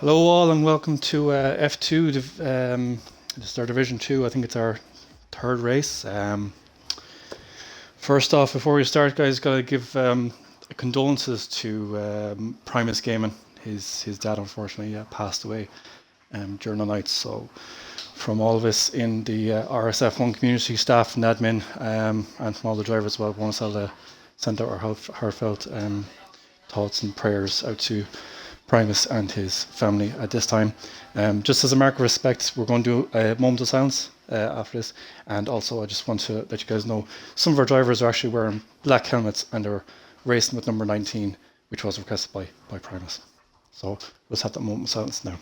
Hello all and welcome to F2. This is our Division 2. I think it's our third race. First off, before we start, guys, got to give condolences to Primus Gaming. His dad unfortunately passed away during the night. So from all of us in the RSF1 community, staff and admin, and from all the drivers as well, we want to send out our heartfelt thoughts and prayers out to Primus and his family at this time. Just as a mark of respect, we're going to do a moment of silence after this. And also, I just want to let you guys know some of our drivers are actually wearing black helmets and are racing with number 19, which was requested by Primus. So let's have that moment of silence now.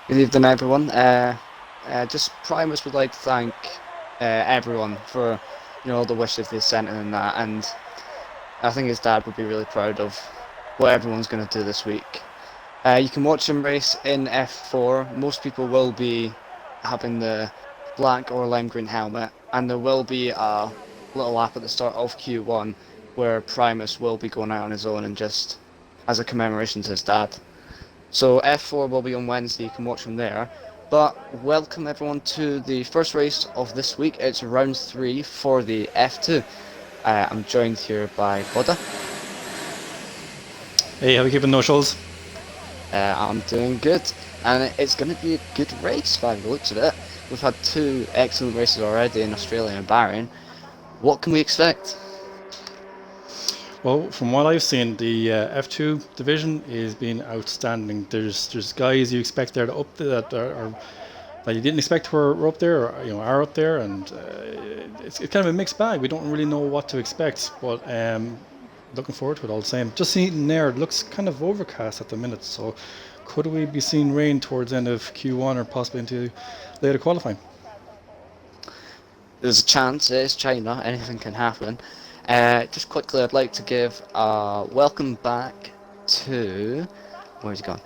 Good evening, everyone. Just Primus would like to thank everyone for all the wishes they sent in and that, and I think his dad would be really proud of what everyone's going to do this week. You can watch him race in F4. Most people will be having the black or lime green helmet, and there will be a little lap at the start of Q1 where Primus will be going out on his own and just as a commemoration to his dad. So F4 will be on Wednesday, you can watch him there. But welcome everyone to the first race of this week. It's round 3 for the F2. I'm joined here by Buddha. Hey, how are we keeping, no shoals? I'm doing good, and it's going to be a good race by the looks of it. We've had 2 excellent races already in Australia and Bahrain. What can we expect? Well, from what I've seen, the F2 division is being outstanding. There's guys you expect there that you didn't expect were up there, or are up there, and it's kind of a mixed bag. We don't really know what to expect, but looking forward to it all the same. Just seeing there, it looks kind of overcast at the minute, so could we be seeing rain towards the end of Q1 or possibly into later qualifying? There's a chance. It is China. Anything can happen. Just quickly, I'd like to give a welcome back to... Where's he gone?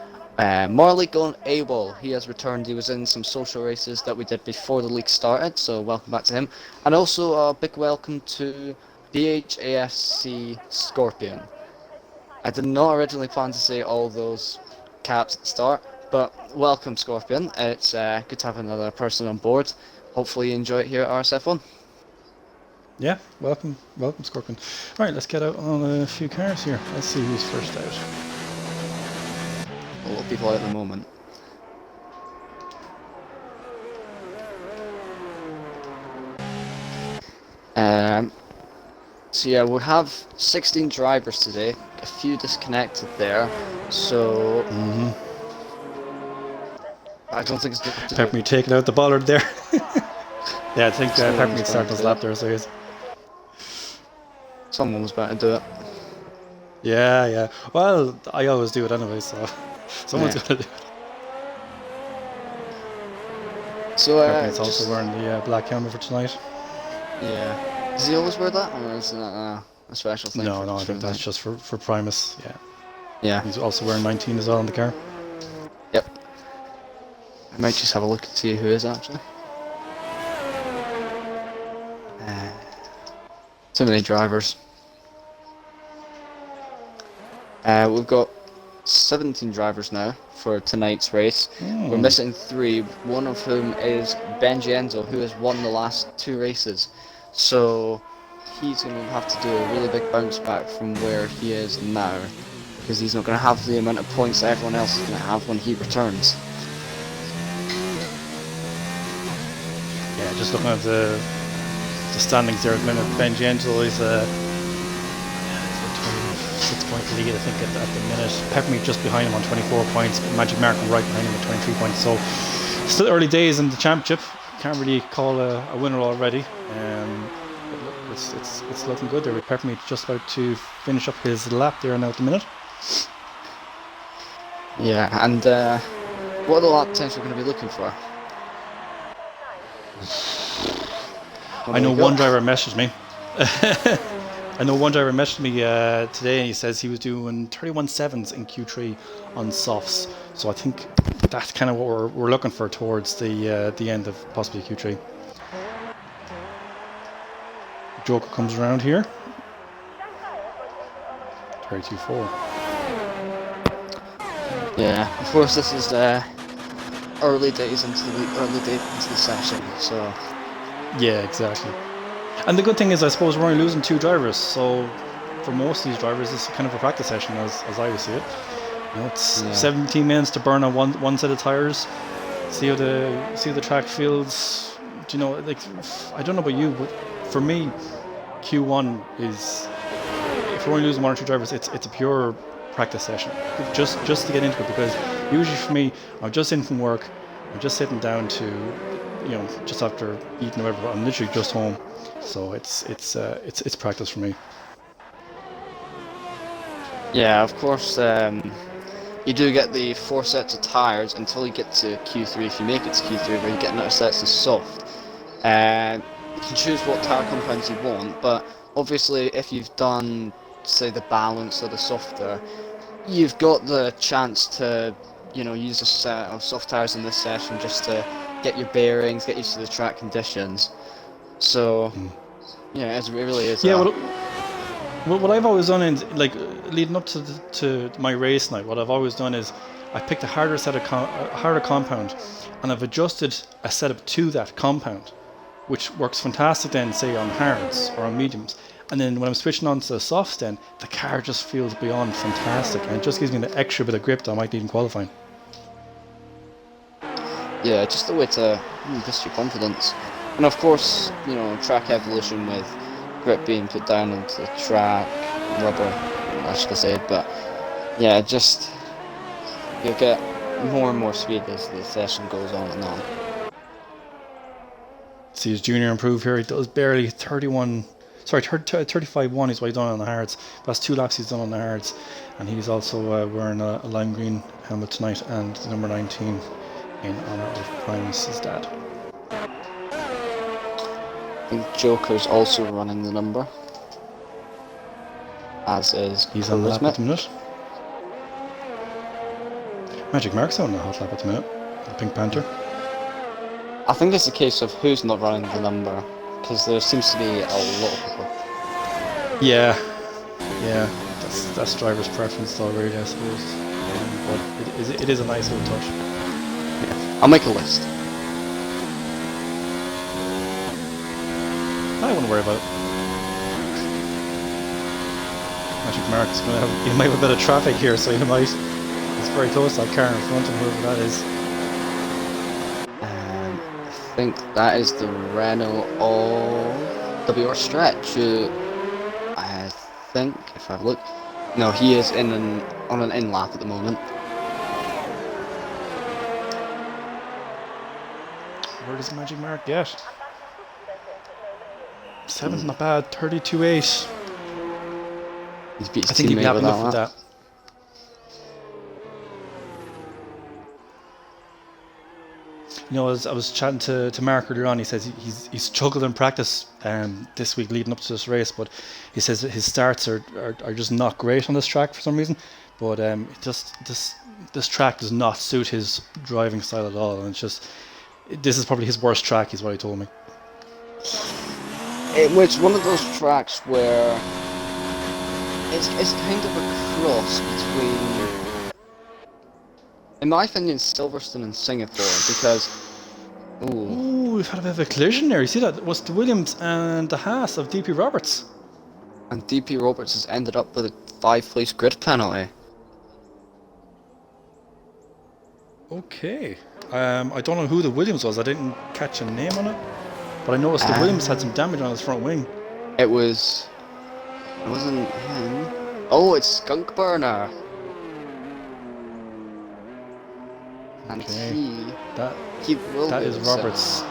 Morley Gone AWOL. He has returned. He was in some social races that we did before the league started, so welcome back to him. And also a big welcome to BHAFC Scorpion. I did not originally plan to say all those caps at the start, but welcome Scorpion. It's good to have another person on board. Hopefully you enjoy it here at RSF1. Yeah, welcome Scorpion. All right, let's get out on a few cars here. Let's see who's first out. A lot of people out at the moment. So yeah, we have 16 drivers today. A few disconnected there, so I don't think it's good to Peppermeat taking out the bollard there. Yeah, I think Peppermeat started his lap there, so he's... Someone was about to do it. Yeah. Well, I always do it anyway, so someone's got to do it. So Peppermeat's also wearing the black helmet for tonight. Yeah. Does he always wear that, or is that a special thing? No, I think that's just for Primus. Yeah. He's also wearing 19 as well in the car. Yep. I might just have a look and see who is actually. Too many drivers. We've got 17 drivers now for tonight's race. We're missing 3, one of whom is Benji Enzo, who has won the last 2 races. So he's going to have to do a really big bounce back from where he is now, because he's not going to have the amount of points that everyone else is going to have when he returns. Yeah, just looking at the standings there at the minute, Benji Angelo is a 26-point lead, I think, at the minute. Peppermeat just behind him on 24 points, Magic Markham right behind him at 23 points. So still early days in the championship. Can't really call a winner already. But look, it's looking good there with Peppermeat just about to finish up his lap there now at the minute. Yeah, and what are the lap times we're going to be looking for? I know one driver messaged me. Today, and he says he was doing 31.7s in Q3 on softs. So I think that's kind of what we're looking for towards the end of possibly Q3. Joker comes around here. 32.4. Yeah, of course this is early days into the session, so. Yeah, exactly. And the good thing is, I suppose we're only losing 2 drivers, so for most of these drivers, it's kind of a practice session, as I would see it. It's 17 minutes to burn on one set of tires. See how the track feels. I don't know about you, but for me, Q1 is, if we're only losing 1 or 2 drivers, it's a pure practice session, just to get into it, because usually for me, I'm just in from work, I'm just sitting down to, just after eating or whatever, I'm literally just home, so it's practice for me. Yeah, of course, you do get the 4 sets of tyres until you get to Q3, if you make it to Q3, where you get another sets of soft. You can choose what tyre compounds you want, but obviously if you've done, say, the balance or the softer, you've got the chance to, use a set of soft tyres in this session just to get your bearings, get used to the track conditions. So, yeah, it really is. Yeah, What I've always done is, like, leading up to my race night, what I've always done is I picked a harder set of a harder compound, and I've adjusted a setup to that compound, which works fantastic then, say on hards or on mediums. And then when I'm switching on to the softs, then the car just feels beyond fantastic, and it just gives me the extra bit of grip that I might need in qualifying. Yeah, just a way to boost your confidence. And of course, you know, track evolution with grip being put down onto the track, rubber, I should have said, but yeah, just you'll get more and more speed as the session goes on and on. See his junior improve here. He does barely 31. Sorry, 35.1 is what he's done on the hards. That's 2 laps he's done on the hards, and he's also wearing a lime green helmet tonight and the number 19 in honour of Primus' dad. I think Joker's also running the number, as is he's on the lap at the minute. Magic Mark's on the hot lap at the minute. The Pink Panther. I think it's a case of who's not running the number, because there seems to be a lot of people. Yeah, that's driver's preference though, really, I suppose. But it is a nice little touch. Yeah. I'll make a list. I wouldn't worry about it. Magic Mark's gonna have, he might have a bit of traffic here, so he might. It's very close to that car in front of whoever that is. I think that is the Renault of WR Stretch. I think, if I look, no, he is on an in lap at the moment. Where does Magic Mark get? 7th, not bad. 32.8. He's beat his I think he'd be happy enough with that. You know, as I was chatting to Mark earlier on, he says he's struggled in practice this week leading up to this race, but he says that his starts are just not great on this track for some reason. But this track does not suit his driving style at all, and it's just this is probably his worst track, is what he told me. It's one of those tracks where it's kind of a cross between, in my opinion, Silverstone and Singapore, because ooh, we've had a bit of a collision there. You see that? It was the Williams and the Haas of DP Roberts. And DP Roberts has ended up with a 5-place grid penalty. Okay. I don't know who the Williams was. I didn't catch a name on it, but I noticed the Williams had some damage on his front wing. It wasn't him. Oh, it's Skunk Burner. And okay. That is Roberts.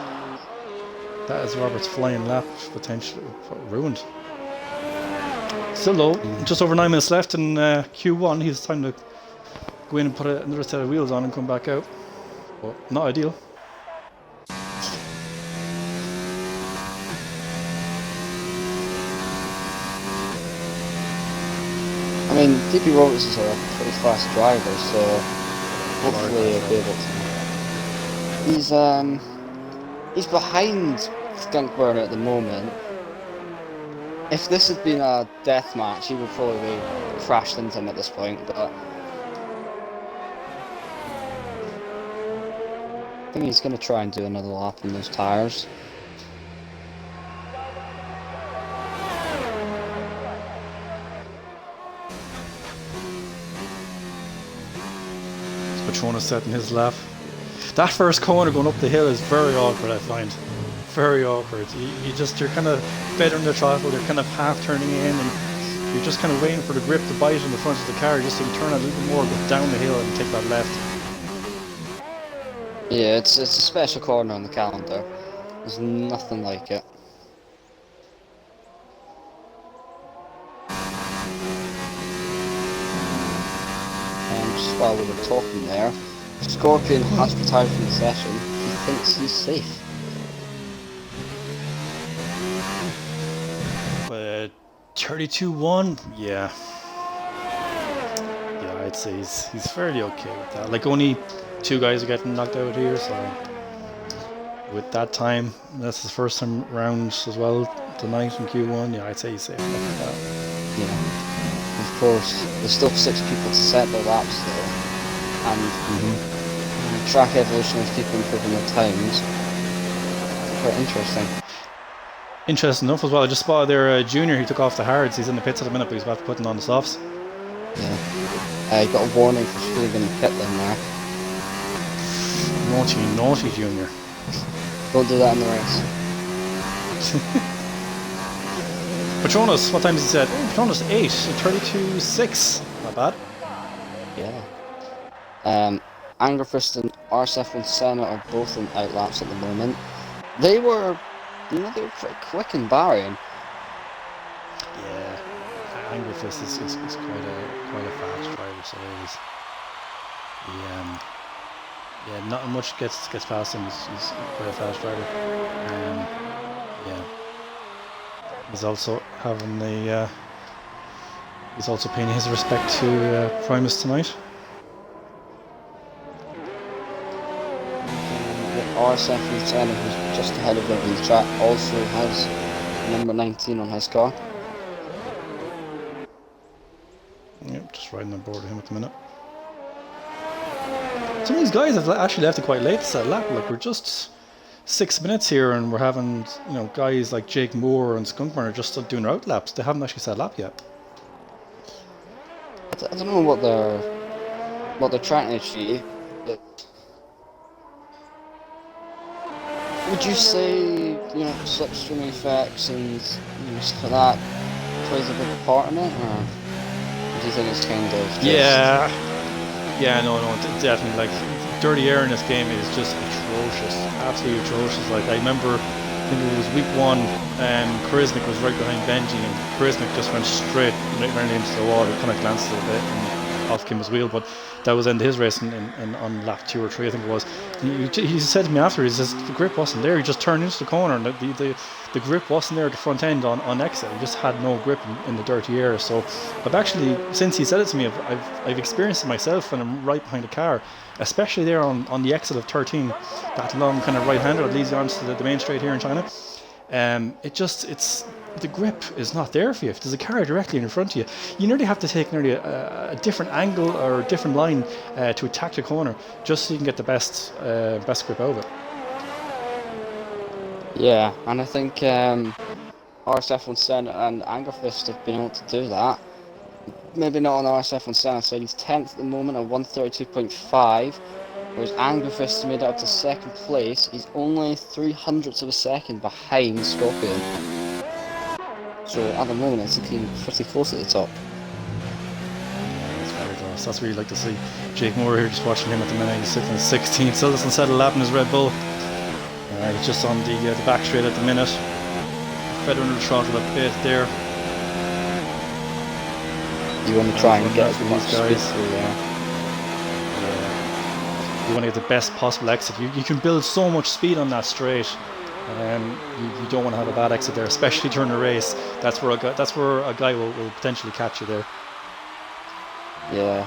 That is Roberts' flying lap potentially ruined. Still though, just over 9 minutes left in Q1. He's time to go in and put another set of wheels on and come back out. But not ideal. I mean, DP Roberts is a pretty fast driver, so hopefully he'll be able to. He's behind Skunk Burner at the moment. If this had been a death match, he would probably crashed into him at this point, but I think he's going to try and do another lap on those tyres. Petronas setting his lap. That first corner going up the hill is very awkward, I find. Very awkward. You're kind of feathering the throttle, you're kind of half turning in, and you're just kind of waiting for the grip to bite on the front of the car, just to turn a little bit more, go down the hill and take that left. Yeah, it's a special corner on the calendar. There's nothing like it. Just while we were talking there, Scorpion has retired from the session. He thinks he's safe. 32-1, yeah, I'd say he's fairly okay with that. Like, only 2 guys are getting knocked out here, so with that time, that's his first time round as well tonight in Q1. Yeah, I'd say he's safe enough with that. Yeah, of course, there's still 6 people to set their laps though, and track evolution is keep improving their times. Quite interesting. Interesting enough as well. I just spotted there Junior. He took off the hards. He's in the pits at the minute, but he's about to put on the softs. Yeah. You got a warning for speeding in the pit then there. Naughty Junior. Don't do that in the race. Patronus, what time is he set? Oh, Patronus 8, 32.6. Not bad. Yeah. Angerfist and RSF1 Senna are both in outlaps at the moment. They were, they were pretty quick in Bahrain. Yeah, Angerfist is quite a fast driver, so it is. Yeah, not much gets past him. He's quite a fast driver. Yeah, he's also having the. He's also paying his respect to Primus tonight. RSF1 Senna, who's just ahead of him in the track, also has number 19 on his car. Yep, just riding on board with him at the minute. Some of these guys have actually left it quite late to set a lap. Like, we're just 6 minutes here, and we're having, you know, guys like Jake Moore and Skunkburn are just doing their out laps. They haven't actually set a lap yet. I don't know what they're trying to achieve, but would you say, you know, slipstream effects and stuff like that plays a big part in it, or do you think it's kind of just... Yeah, no, definitely. Like, dirty air in this game is just atrocious, absolutely atrocious. Like, I remember, I think it was week 1, Charismic was right behind Benji, and Charismic just went straight into the wall. He kind of glanced a little bit and off came his wheel, but that was the end of his race on lap 2 or 3, I think it was. He said to me after, he says the grip wasn't there. He just turned into the corner, and the grip wasn't there at the front end on exit. He just had no grip in the dirty air. So I've actually, since he said it to me, I've experienced it myself when I'm right behind a car, especially there on the exit of 13, that long kind of right-hander that leads you onto the main straight here in China. It's the grip is not there for you. If there's a car directly in front of you, you nearly have to take nearly a different angle or a different line to attack the corner, just so you can get the best grip out of it. Yeah, and I think RSF1 Senna and Angerfist have been able to do that. Maybe not on RSF1 Senna side. He's 10th at the moment at 132.5. Whereas Angerfist made it up to 2nd place. He's only 0.03 of a second behind Scorpion. So at the moment it's looking pretty close at the top. That's very close. That's what you'd like to see. Jake Moore here, just watching him at the minute. He's sitting at 16th. Still doesn't set a lap in his Red Bull. He's just on the back straight at the minute. Fed under the throttle a bit there. You want to try and get the most speed through there. You want to get the best possible exit. You can build so much speed on that straight. You don't want to have a bad exit there, especially during a race. That's where a guy will potentially catch you there. Yeah,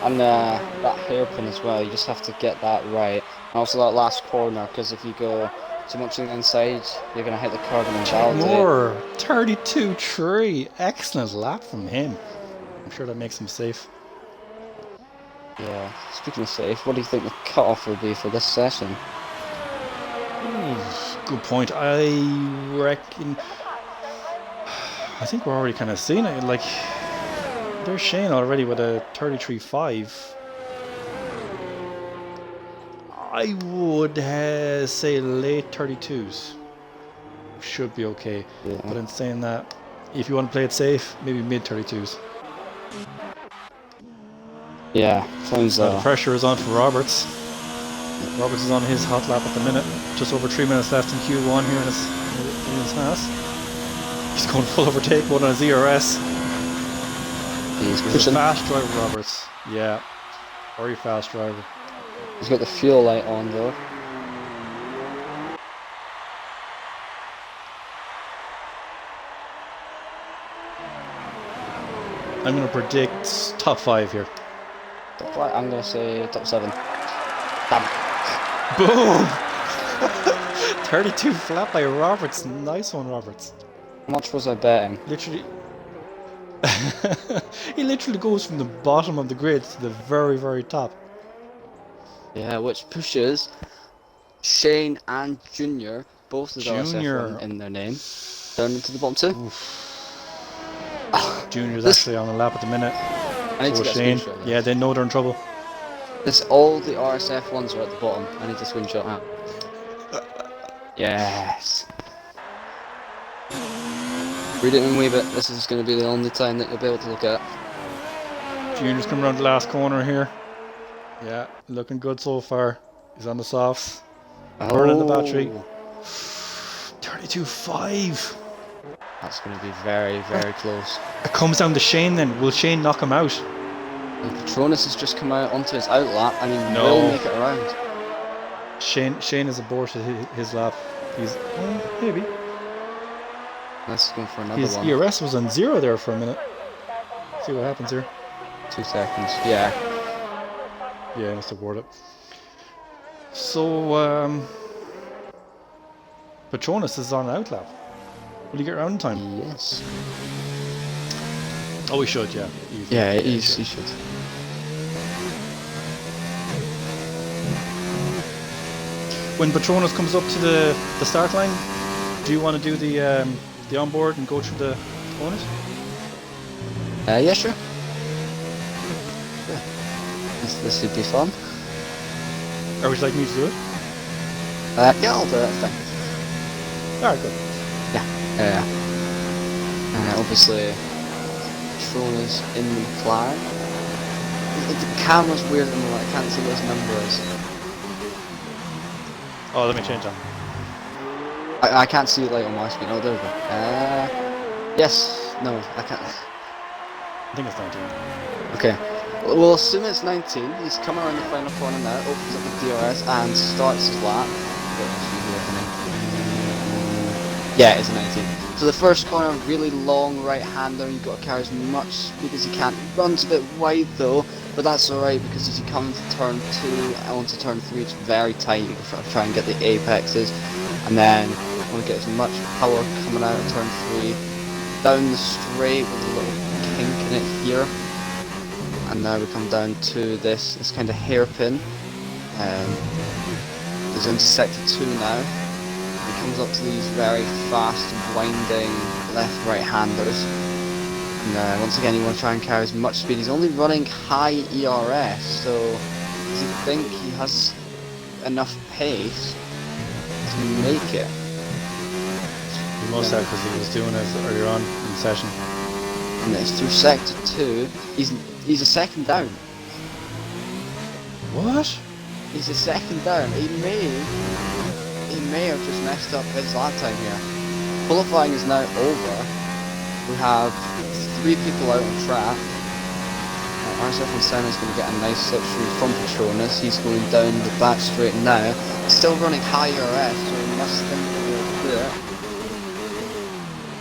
and that hairpin as well. You just have to get that right. And also that last corner, because if you go too much on the inside, you're going to hit the curb and invalidate. More 32.3. Excellent lap from him. I'm sure that makes him safe. Yeah, speaking of safe, what do you think the cutoff will be for this session? Good point. I reckon. I think we're already kind of seeing it. Like, there's Shane already with a 33.5. I would say late 32s. Should be okay. Yeah. But in saying that, if you want to play it safe, maybe mid 32s. Yeah, sounds the pressure is on for Roberts. Roberts is on his hot lap at the minute. Just over 3 minutes left in Q1 here in his Haas. He's going full overtake, one on his ERS. He's a fast driver, Roberts. Yeah, very fast driver. He's got the fuel light on though. I'm going to predict top 5 here. Top 5? I'm going to say top 7. Damn it. Boom! 32 flat by Roberts. Nice one, Roberts. How much was I betting? Literally. He literally goes from the bottom of the grid to the very, very top. Yeah, which pushes Shane and Junior, both with RSF1 Junior. in their name, down into the bottom 2. Junior's This, actually on the lap at the minute. I need So to is get a Shane. screenshot of this. Yeah, they know they're in trouble. All the RSF1s are at the bottom. I need to screenshot now. Yes. Read it in a wee bit. This is going to be the only time that you'll be able to look at. Junior's coming around the last corner here. Yeah, looking good so far. He's on the softs. Burning the battery. 32.5. That's going to be very, very close. It comes down to Shane then. Will Shane knock him out? And Patronus has just come out onto his outlap and he will make it around. Shane has aborted his lap. He's maybe. Let's go for another His one. ERS was on 0 there for a minute. See what happens here. 2 seconds. Yeah. Yeah, he must abort it. So Patronus is on an outlap. Will he get around in time? Yes. Oh, he should, yeah. Yeah, he should. When Patronus comes up to the start line, do you want to do the onboard and go through the corners? Yeah, sure. Yeah. This should be fun. Or would you like me to do it? Yeah, I'll do it. Thanks. Alright, good. Yeah. Obviously, Patronus in the McLaren. The camera's weird and I can't see what his number is. Oh, let me change that. I can't see it like on my screen. Oh, there we go. Yes. No, I can't. I think it's 19. Okay. We'll assume it's 19. He's coming around the final corner now, opens up the DRS and starts his lap. Yeah, it's a 19. So the first corner, really long right-hander, you've got to carry as much speed as you can. It runs a bit wide though, but that's alright because as you come to turn 2 onto turn 3, it's very tight. You can try and get the apexes, and then you want to get as much power coming out of turn 3, down the straight with a little kink in it here. And now we come down to this kind of hairpin. Goes into sector 2 now. He comes up to these very fast, winding left-right handers. And once again, you want to try and carry as much speed. He's only running high ERS, so does he think he has enough pace to make it? He must have, because he was doing it earlier on in the session. And it's through sector 2. He's a second down. What? He's a second down. He may have just messed up his lap time here. Qualifying is now over. We have 3 people out on track. RSF1 is going to get a nice slipstream from Patronus. He's going down the back straight now. He's still running high RS, so he must think he'll be able to do it.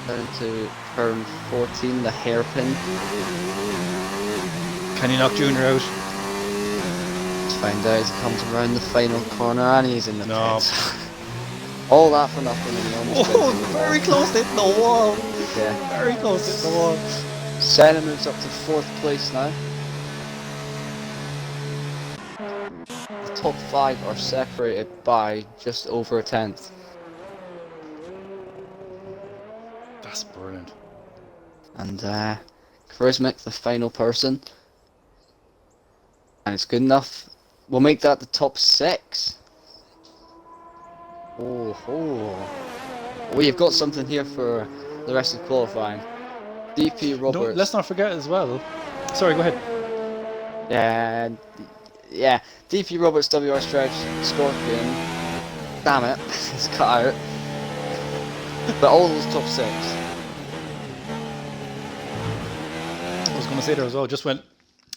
Down to turn 14, the hairpin. Can he knock Junior out? Let's find out as he comes around the final corner and he's in the pits. All that for nothing and he almost very close to hitting the wall. Yeah. Very close to hitting the wall. Senna moves up to 4th place now. The top 5 are separated by just over a 10th. That's brilliant. And Charismatic, the final person. And it's good enough. We'll make that the top 6. Oh, we've got something here for the rest of qualifying. DP Roberts. Let's not forget as well. Sorry, go ahead. Yeah. DP Roberts, WR Stretch, Scorpion. Damn it, it's cut out. But all those top 6. I was going to say there as well, just when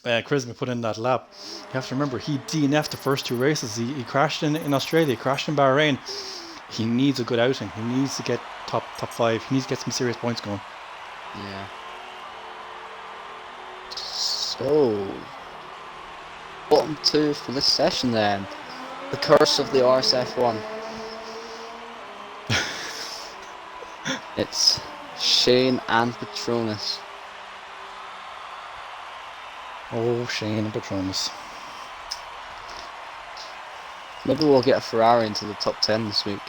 Charisma put in that lap, you have to remember he DNF'd the first 2 races. He crashed in Australia, crashed in Bahrain. He needs a good outing. He needs to get top 5. He needs to get some serious points going. Yeah. So, bottom 2 for this session then. The curse of the RSF1. It's Shane and Patronus. Oh, Shane and Petronas. Maybe we'll get a Ferrari into the top 10 this week.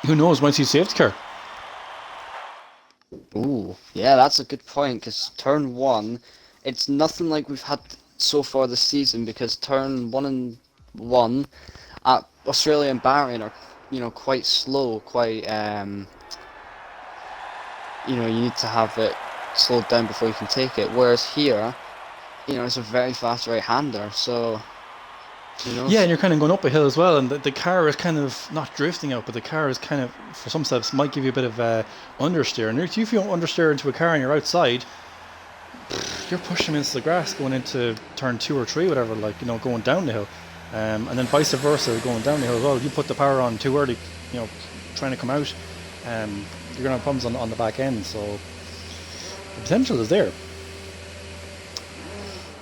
Who knows? Might see safety car. Ooh, yeah, that's a good point, because turn 1, it's nothing like we've had so far this season, because turn 1 and 1 at Australia and Bahrain are, quite slow, quite, you need to have it slowed down before you can take it, whereas here, it's a very fast right-hander, so... Yeah, and you're kind of going up a hill as well, and the car is kind of not drifting out, but the car is kind of, for some steps, might give you a bit of understeer. And if you understeer into a car and you're outside, you're pushing into the grass going into turn 2 or 3, whatever, like, going down the hill. And then vice versa, going down the hill as well. You put the power on too early, trying to come out, you're going to have problems on the back end. So the potential is there.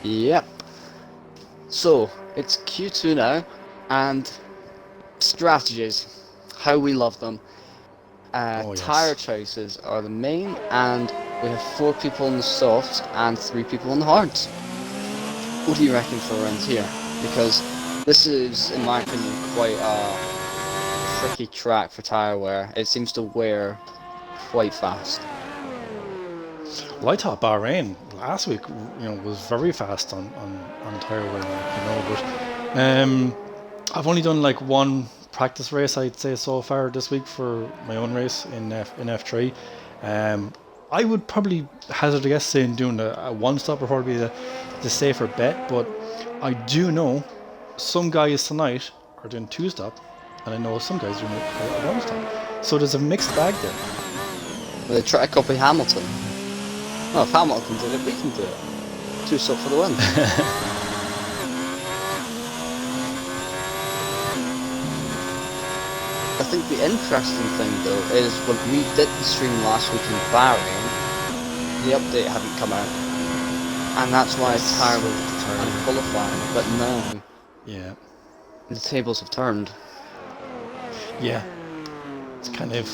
Yep. So, it's Q2 now, and strategies, how we love them. Yes. Tyre choices are the main, and we have 4 people on the softs and 3 people on the hards. What do you reckon for around here? Because this is, in my opinion, quite a tricky track for tyre wear. It seems to wear quite fast. Well, I thought Bahrain last week, was very fast on tyre wear, but I've only done like one practice race, I'd say, so far this week for my own race in F3. I would probably hazard a guess saying doing a one stop would probably be the safer bet, but I do know some guys tonight are doing 2 stop, and I know some guys doing a 1 stop. So there's a mixed bag there. They try to copy Hamilton. Well, if Hamilton did it, we can do it. 2 stop for the win. I think the interesting thing, though, is when we did the stream last week in Bahrain, the update hadn't come out. And that's why tyre was qualifying, but now... Yeah. The tables have turned. Yeah. It's kind of...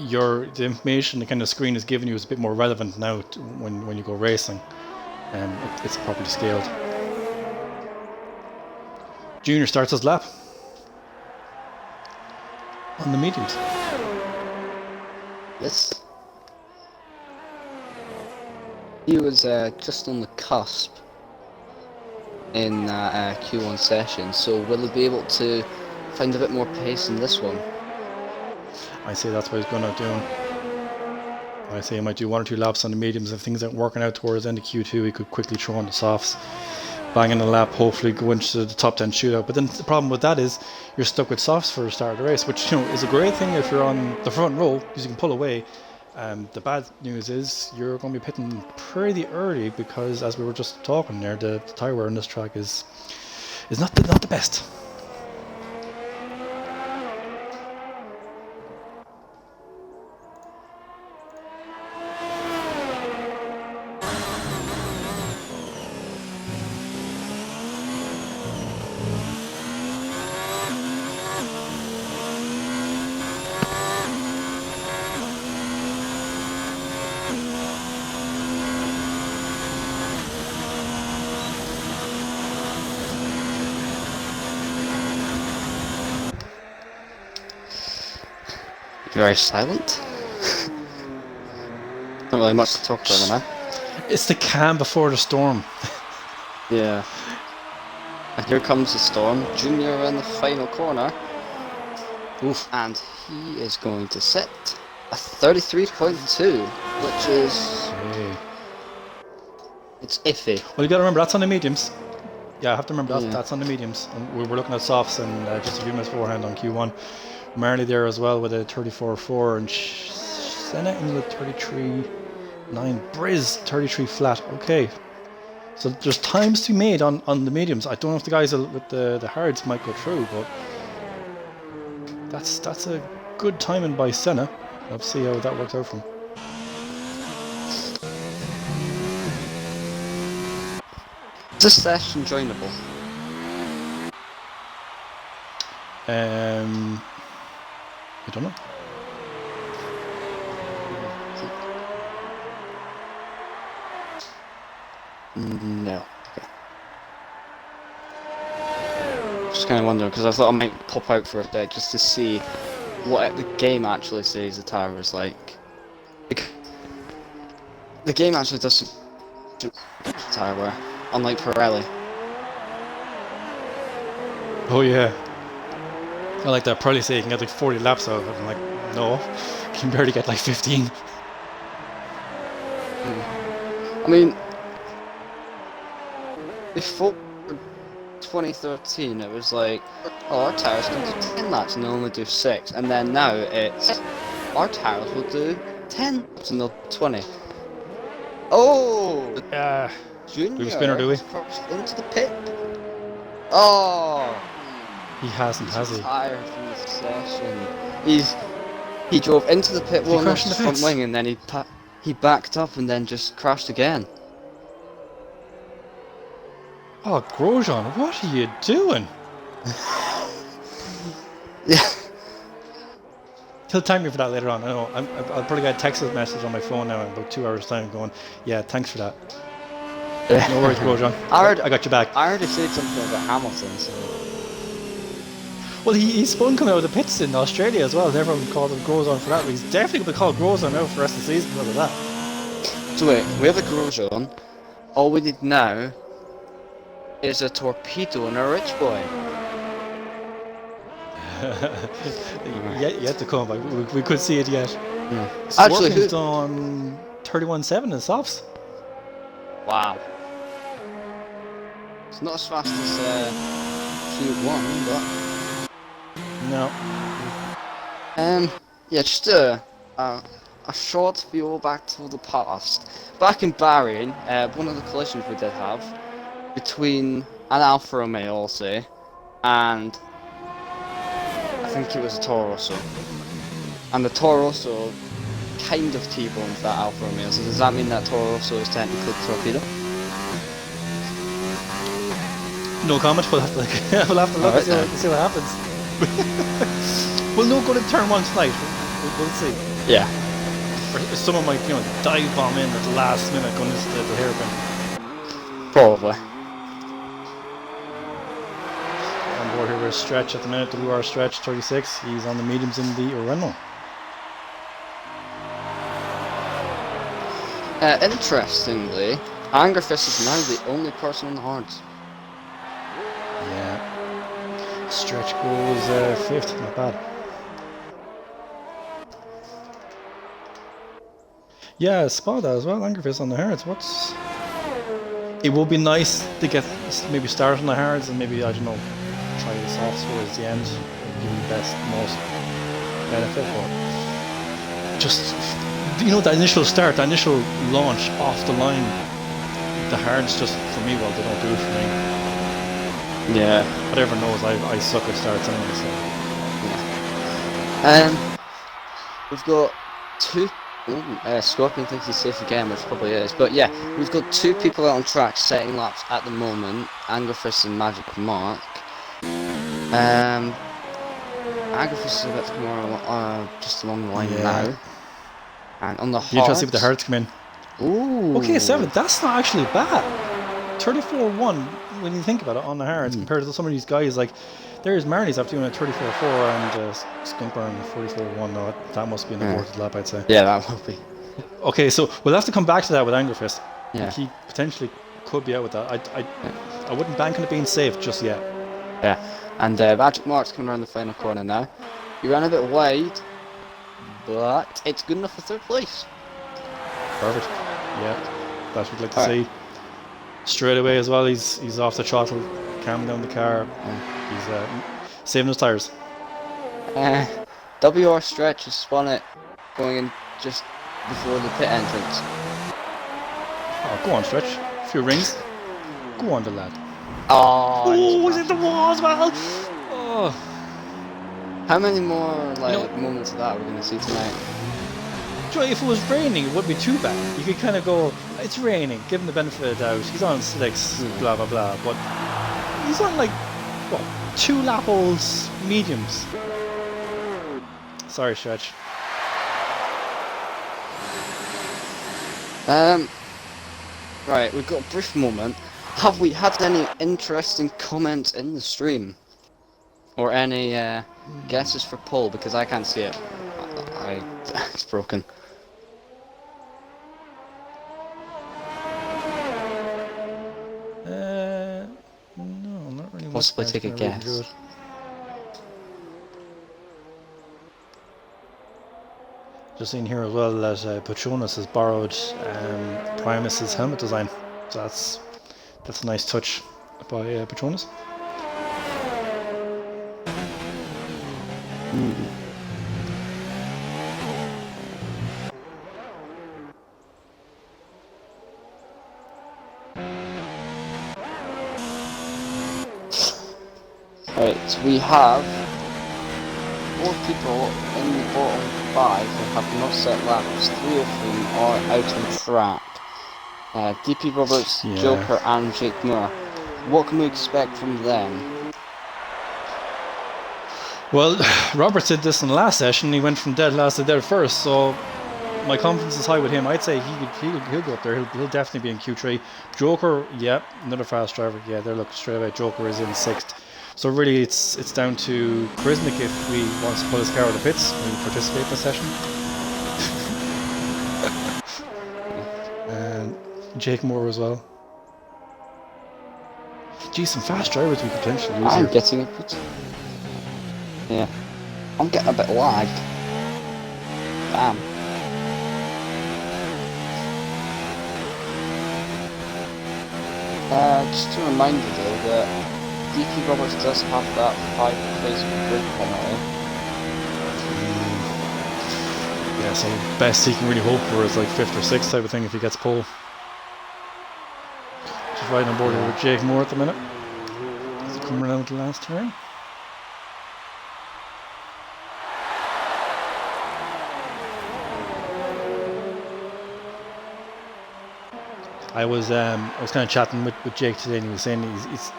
the information the kind of screen is giving you is a bit more relevant now when you go racing. It's properly scaled. Junior starts his lap on the mediums. Yes. He was just on the cusp in Q1 session, so will he be able to find a bit more pace in this one? I say that's what he's going out doing. I say he might do 1 or 2 laps on the mediums. If things aren't working out towards the end of Q2, he could quickly throw on the softs, bang in the lap, hopefully go into the top 10 shootout. But then the problem with that is you're stuck with softs for the start of the race, which is a great thing if you're on the front row because you can pull away. The bad news is you're going to be pitting pretty early because, as we were just talking there, the tyre wear on this track is not the best. Very silent. Not really much to talk about now. It's the calm before the storm. Yeah. And here comes the storm. Junior in the final corner. Oof. And he is going to set a 33.2, which is... Hey. It's iffy. Well, you got to remember, that's on the mediums. Yeah, I have to remember that's on the mediums. And we were looking at softs and just a few minutes beforehand on Q1. Marley there as well with a 34.4 and Senna in the 33.9. Briz 33 flat. Okay. So there's times to be made on the mediums. I don't know if the guys with the hards might go through, but that's a good timing by Senna. Let's see how that works out for him. Is this session joinable? I don't know. No. Okay. Just kind of wondering because I thought I might pop out for a bit just to see what the game actually says the tire is like. The game actually doesn't do tire wear, unlike Pirelli. Oh yeah. I like that. Probably say you can get like 40 laps out of it. I'm like, no, you can barely get like 15. I mean, before 2013, it was like, oh, our tires can do 10 laps and they'll only do 6. And then now it's, our tires will do 10 laps and they'll do 20. Oh! Junior do we spinner, do we? crashed into the pit. Oh! He hasn't, has he? Retired from the session. He drove into the pit wall off his front wing and then he backed up and then just crashed again. Oh, Grosjean, what are you doing? Yeah. He'll thank me for that later on. I know. I'll probably get a text message on my phone now in about 2 hours' time going, yeah, thanks for that. No worries, Grosjean. I got your back. I already said something about Hamilton, so... Well, he spun coming out of the pits in Australia as well. Everyone called him Grosjean for that, but he's definitely going to be called Grosjean now for the rest of the season because of that. So wait, we have a Grosjean. All we need now is a torpedo and a rich boy. Yet to come, but we could see it yet. Yeah. Actually, who's done 31.7 in softs? Wow. It's not as fast as Q1, but no. Yeah, just a short view back to the past. Back in Bahrain, one of the collisions we did have between an Alfa Romeo, I'll say, and I think it was a Toro Rosso. And the Toro Rosso kind of T-boned that Alfa Romeo, so does that mean that Toro Rosso is technically the torpedo? No comment, we'll have to look and see what happens. We'll no go to turn 1 tonight, we'll see. Yeah. Or someone might, dive bomb in at the last minute going into the hairpin. Probably. On board here we're Stretch at the minute, the Blue R Stretch 36, he's on the mediums in the Renault. Interestingly, Angerfist is now the only person on the hards. Yeah. Stretch goes 5th, not bad. Yeah, spot that as well, Angerfist on the hards. It would be nice to get maybe start on the hards and maybe, I don't know, try the softs towards the end, give him the most benefit, but just, that initial start, the initial launch off the line, the hards just, for me, well, they don't do it for me. Yeah. But everyone knows I suck at starts anyway, so. Yeah. We've got two. Scorpion thinks he's safe again, which probably is. But yeah, we've got 2 people out on track setting laps at the moment. Angerfist and Magic Mark. Angerfist is a bit more just along the line now. And on the hards... You try to see if the hards come in. Ooh. Okay, 7. That's not actually bad. 34.1 when you think about it on the hards compared to some of these guys like there's Marnie's after doing a 34.4 and Skunkburn 44.1. No, that must be an aborted lap, I'd say. Yeah, that would be. Okay, so we'll have to come back to that with Angerfist. Yeah. He potentially could be out with that. I wouldn't bank on it being safe just yet. Yeah, and Magic Mark's coming around the final corner now. He ran a bit wide, but it's good enough for 3rd place. Perfect. Yeah, that's what we'd like to see. Straight away as well, he's off the throttle, calming down the car. He's saving his tyres. WR Stretch has spun it going in just before the pit entrance. Oh, go on, Stretch. A few rings. Go on, the lad. Oh, he's in the wall as well. Oh. How many more moments of that are we going to see tonight? If it was raining, it wouldn't be too bad. You could kind of go, it's raining, give him the benefit of the doubt. He's on slicks, blah blah blah. But he's on 2 lap olds mediums. Sorry, Stretch. Right, we've got a brief moment. Have we had any interesting comments in the stream? Or any guesses for poll? Because I can't see it. It's broken. No, not really. Possibly take a guess. Just seen here as well that Patronus has borrowed Primus's helmet design, so that's a nice touch by Patronus. Right, we have 4 people in the bottom 5 who have not set laps. 3 of them are out on track. DP Roberts, Yeah. Joker and Jake Moore. What can we expect from them? Well, Roberts did this in the last session. He went from dead last to dead first, so my confidence is high with him. I'd say he'll go up there. He'll definitely be in Q3. Joker, yeah, another fast driver. Yeah, they're looking straight away. Joker is in 6th. So really, it's down to Charismic if we want to put his car out of the pits when we participate in the session. And Jake Moore as well. Geez, some fast drivers we could potentially use I'm here. getting a bit... Yeah. I'm getting a bit lagged. Damn. Just a reminder though that DP Roberts does have that 5 place grid penalty. Yeah, so best he can really hope for is like 5th or 6th type of thing if he gets pole. Just riding on board with Jake Moore at the minute. As he come around the last turn. I was kind of chatting with Jake today, and he was saying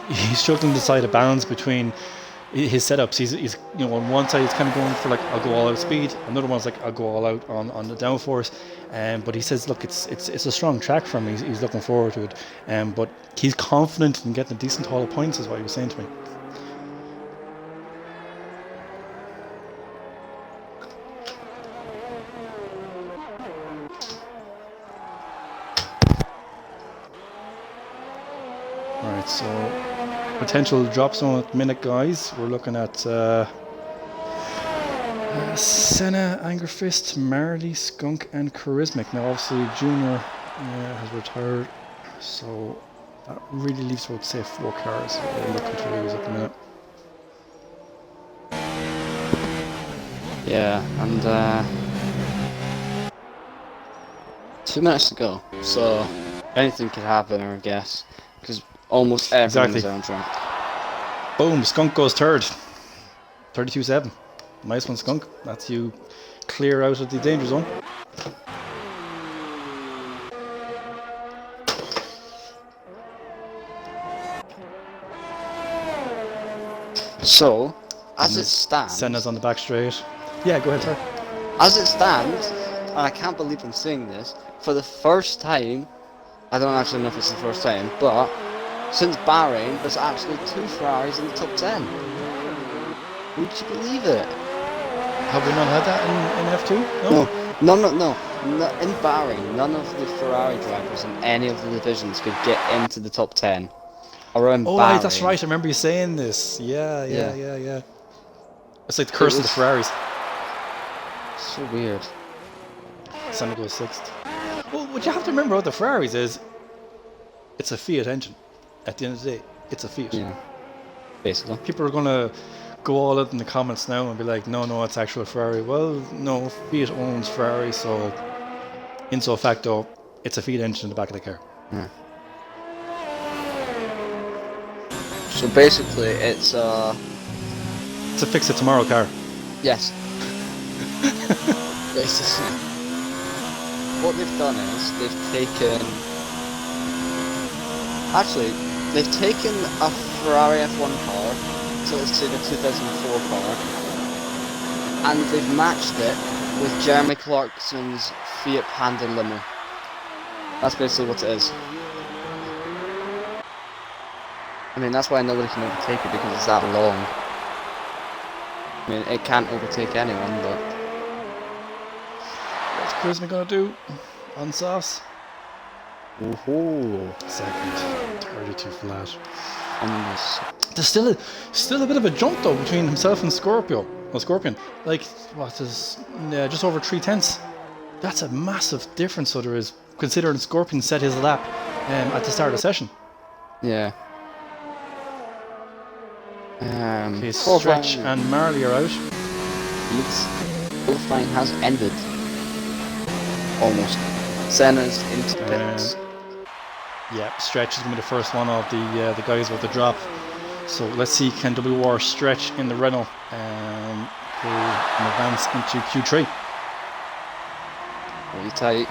he's struggling to decide a balance between his setups. He's on one side he's kind of going for like I'll go all out speed, another one's like I'll go all out on the downforce. But he says look it's a strong track for him. He's looking forward to it. But he's confident in getting a decent haul of points, is what he was saying to me. Alright, so potential drop zone at the minute, guys. We're looking at Senna, Angerfist, Marley, Skunk, and Charismic. Now, obviously, Junior has retired, so that really leaves, I would say, 4 cars that we're looking to lose at the minute. Yeah, and 2 minutes to go, so anything could happen, I guess, because almost everyone is on track. Boom, Skunk goes 3rd. 32.7. Nice one, Skunk. That's you clear out of the danger zone. So, as it stands... Senna's on the back straight. Yeah, go ahead, sorry. As it stands, and I can't believe I'm saying this, for the first time, I don't actually know if it's the first time, but since Bahrain, there's actually 2 Ferraris in the top 10. Would you believe it? Have we not had that in F2? No. In Bahrain, none of the Ferrari drivers in any of the divisions could get into the top 10. Or in Oh, Bahrain. that's right. I remember you saying this. Yeah. It's like the curse of the Ferraris. So weird. Senna goes 6th. Well, what you have to remember about the Ferraris is it's a Fiat engine. At the end of the day, it's a Fiat. Yeah. Basically. People are going to go all out in the comments now and be like, no, it's actual Ferrari. Well, no, Fiat owns Ferrari, so in so facto, it's a Fiat engine in the back of the car. Yeah. So basically, it's a fix it tomorrow car. Yes. Basically. What they've done is they've taken a Ferrari F1 car, so let's say the 2004 car, and they've matched it with Jeremy Clarkson's Fiat Panda limo. That's basically what it is. I mean, that's why nobody can overtake it, because it's that long. I mean, it can't overtake anyone, but... What's Charisma gonna do on softs? Woohoo! Second, 32 flat. On this. There's still a bit of a jump though between himself and Scorpion. Like, what is just over 3/10. That's a massive difference. So there is, considering Scorpion set his lap at the start of the session. Yeah. Okay, Stretch and Marley are out. Qualifying has ended. Almost. Senna's into pits. Yeah, Stretch is going to be the first one of the guys with the drop. So let's see, can WR Stretch in the Renault go and advance into Q3? Really tight.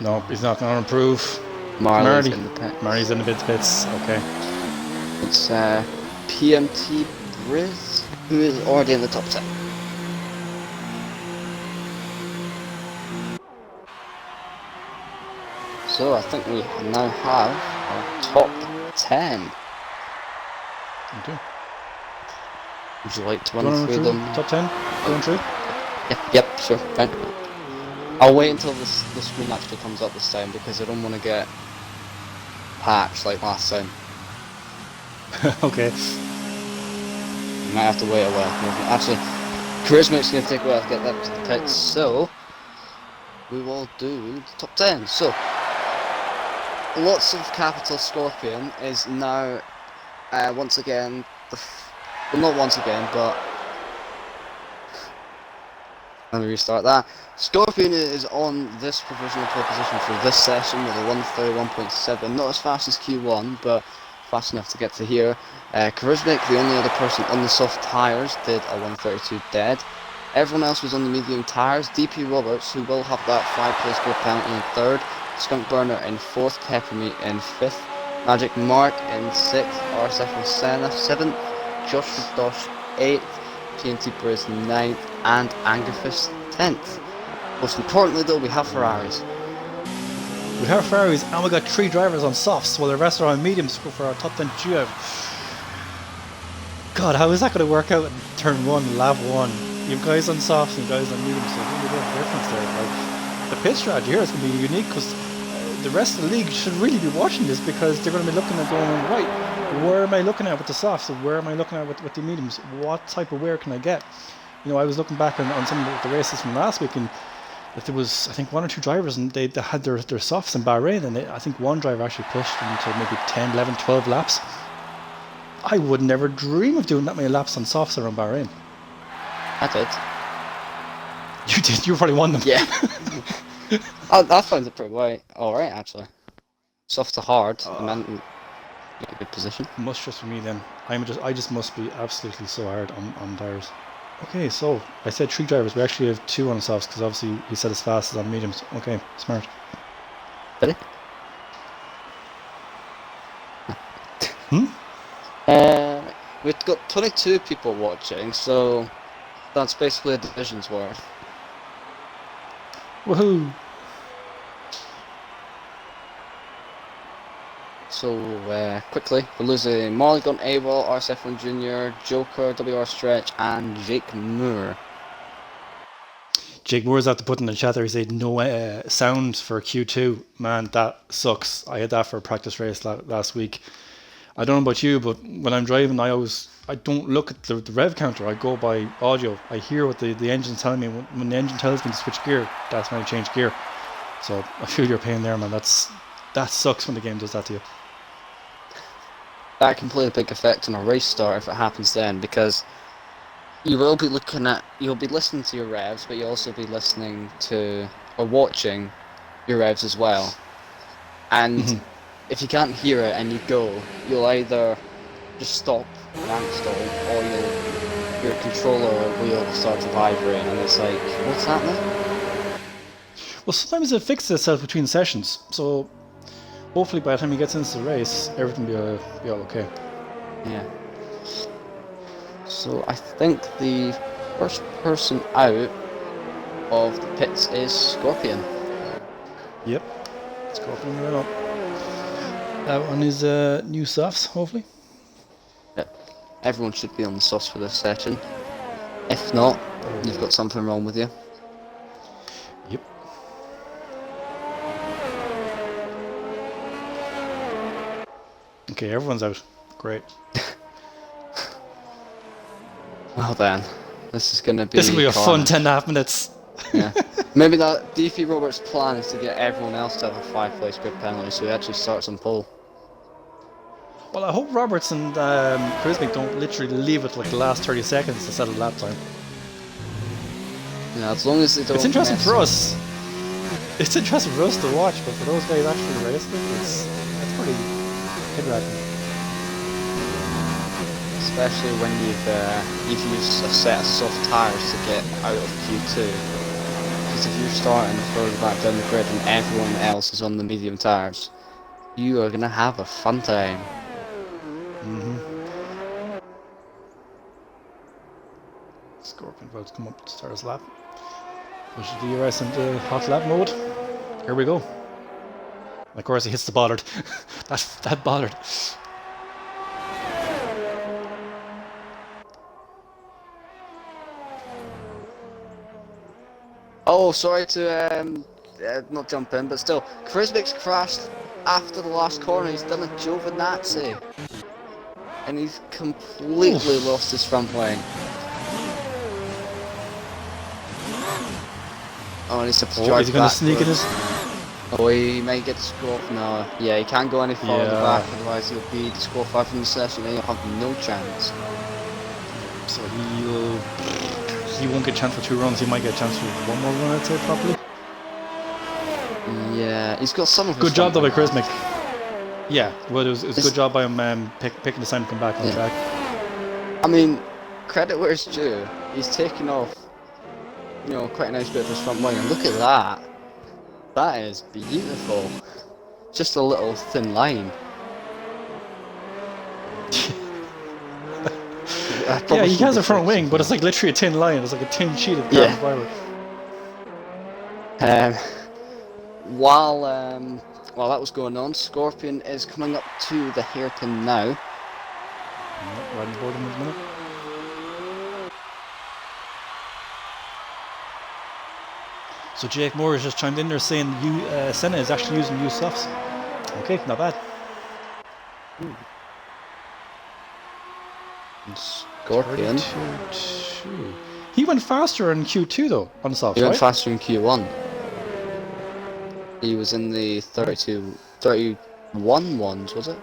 No, he's not going to improve. Marley's in the pits. Marley's in the pits. Okay. It's PMT Briz, who is already in the top 10. So I think we now have our top 10. Okay. Would you like to run through them? Top 10? Going through? Yep, sure, fine. I'll wait until the screen actually comes up this time, because I don't want to get patched like last time. Okay. You might have to wait a while. Actually, Charisma's going to take a while to get that to the pits, so we will do the top 10. So, lots of Capital Scorpion is now once again, well, not once again, but let me restart that. Scorpion is on this provisional pole position for this session with a 131.7, not as fast as Q1, but fast enough to get to here. Charismatic, the only other person on the soft tyres, did a 132 dead. Everyone else was on the medium tyres. DP Roberts, who will have that 5-place grid penalty in 3rd. Skunk Burner in 4th, Peppermeat in 5th. Magic Mark in 6th. RSF1 Senna 7th. Josh Dosh 8th. TNT Briz 9th. And Angerfist 10th. Most importantly though, we have Ferraris. We have Ferraris, and we got 3 drivers on softs, while the rest are on mediums for our top 10 duo. God, how is that going to work out in turn 1, lap 1? You have guys on softs and guys on mediums, so there's a bit of a difference there. Like, the pit strategy here is going to be unique, because the rest of the league should really be watching this, because they're going to be looking at going, right, where am I looking at with the softs, and where am I looking at with the mediums? What type of wear can I get? You know, I was looking back on some of the races from last week, and there was, I think, 1 or 2 drivers, and they had their softs in Bahrain, and I think one driver actually pushed them to maybe 10, 11, 12 laps. I would never dream of doing that many laps on softs around Bahrain. I did. You did? You probably won them. Yeah. I found it pretty alright, actually. Soft to hard, and then in a good position. Much just for me then. I just must be absolutely so hard on tyres. Okay, so I said 3 drivers. We actually have 2 on softs, because obviously he said as fast as on mediums. Okay, smart. Did Hmm? We've got 22 people watching, so that's basically a division's worth. Woohoo! So, quickly, we're losing Molly Gun AWOL, RSF1 Jr., Joker, WR Stretch, and Jake Moore. Jake Moore's have to put in the chat there, he said no sound for Q2. Man, that sucks. I had that for a practice race last week. I don't know about you, but when I'm driving, I don't look at the rev counter. I go by audio. I hear what the engine's telling me. When the engine tells me to switch gear, that's when I change gear. So I feel your pain there, man. That sucks when the game does that to you. That can play a big effect on a race start if it happens then, because you will be you'll be listening to your revs, but you'll also be listening to or watching your revs as well. And if you can't hear it and you go, you'll either just stop and uninstall, or your controller wheel starts vibrating, and it's like, what's happening? Well, sometimes it fixes itself between sessions, so hopefully by the time he gets into the race, everything will be all okay. Yeah. So I think the first person out of the pits is Scorpion. Yep. Scorpion right up. That one is new softs, hopefully. Yep. Everyone should be on the sauce for this session. If not, you've got something wrong with you. Yep. Okay, everyone's out. Great. Well then, this is going to be... This will be a fun 10.5 minutes. Yeah. Maybe that DP Roberts' plan is to get everyone else to have a 5-place grid penalty, so he actually starts on pole. Well, I hope Roberts and Charismatic don't literally leave it like the last 30 seconds to settle lap time. Yeah, as long as they don't... It's interesting for us. It's interesting for us to watch, but for those guys actually racing, that's pretty head-wracking. Especially when you've used a set of soft tyres to get out of Q2. Because if you're starting further back down the grid and everyone else is on the medium tyres, you are going to have a fun time. Scorpion about to come up to start his lap. Push the DRS into hot lap mode. Here we go. And of course he hits the bollard. that bollard. Oh, sorry to not jump in, but still, Charismic's crashed after the last corner. He's done a Giovinazzi. And he's completely lost his front wing. Oh, and he's to drive is he going to sneak in his... Oh, he may get disqualified. No, yeah, he can't go any farther back, otherwise he'll be disqualified from the session and he'll have no chance. So he won't get a chance for 2 runs, he might get a chance for 1 more run, I'd say, probably. Yeah, he's got some of his... Good job though by Charismatic. Yeah, well, it was a good job by him picking the time to come back on track. I mean, credit where it's due. He's taken off, you know, quite a nice bit of his front wing, and look at that. That is beautiful. Just a little thin line. Yeah, he has a front wing, but it's like literally a thin line. It's like a thin sheet of carbon fibre. While that was going on, Scorpion is coming up to the hairpin now. Riding board in a minute. So Jake Moore has just chimed in there saying Senna is actually using used softs. Okay, not bad. Scorpion. 32. He went faster in Q2 though, on the softs, He right? went faster in Q1. He was in the 31 ones, was it?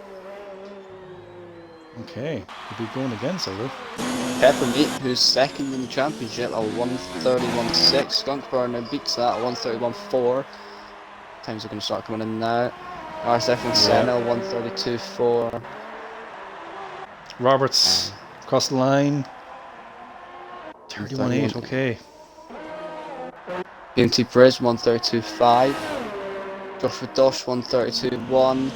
Okay, he'll be going again, so though. Peppermeat, who's second in the championship at 1:31.6. Skunk Burner beats that at 1:31.4. Times are going to start coming in now. RSF1 Senna 1:32.4. Roberts across the line. 31.8, okay. BMT Bridge 1:32.5. Joshua Dosh 1:32.1.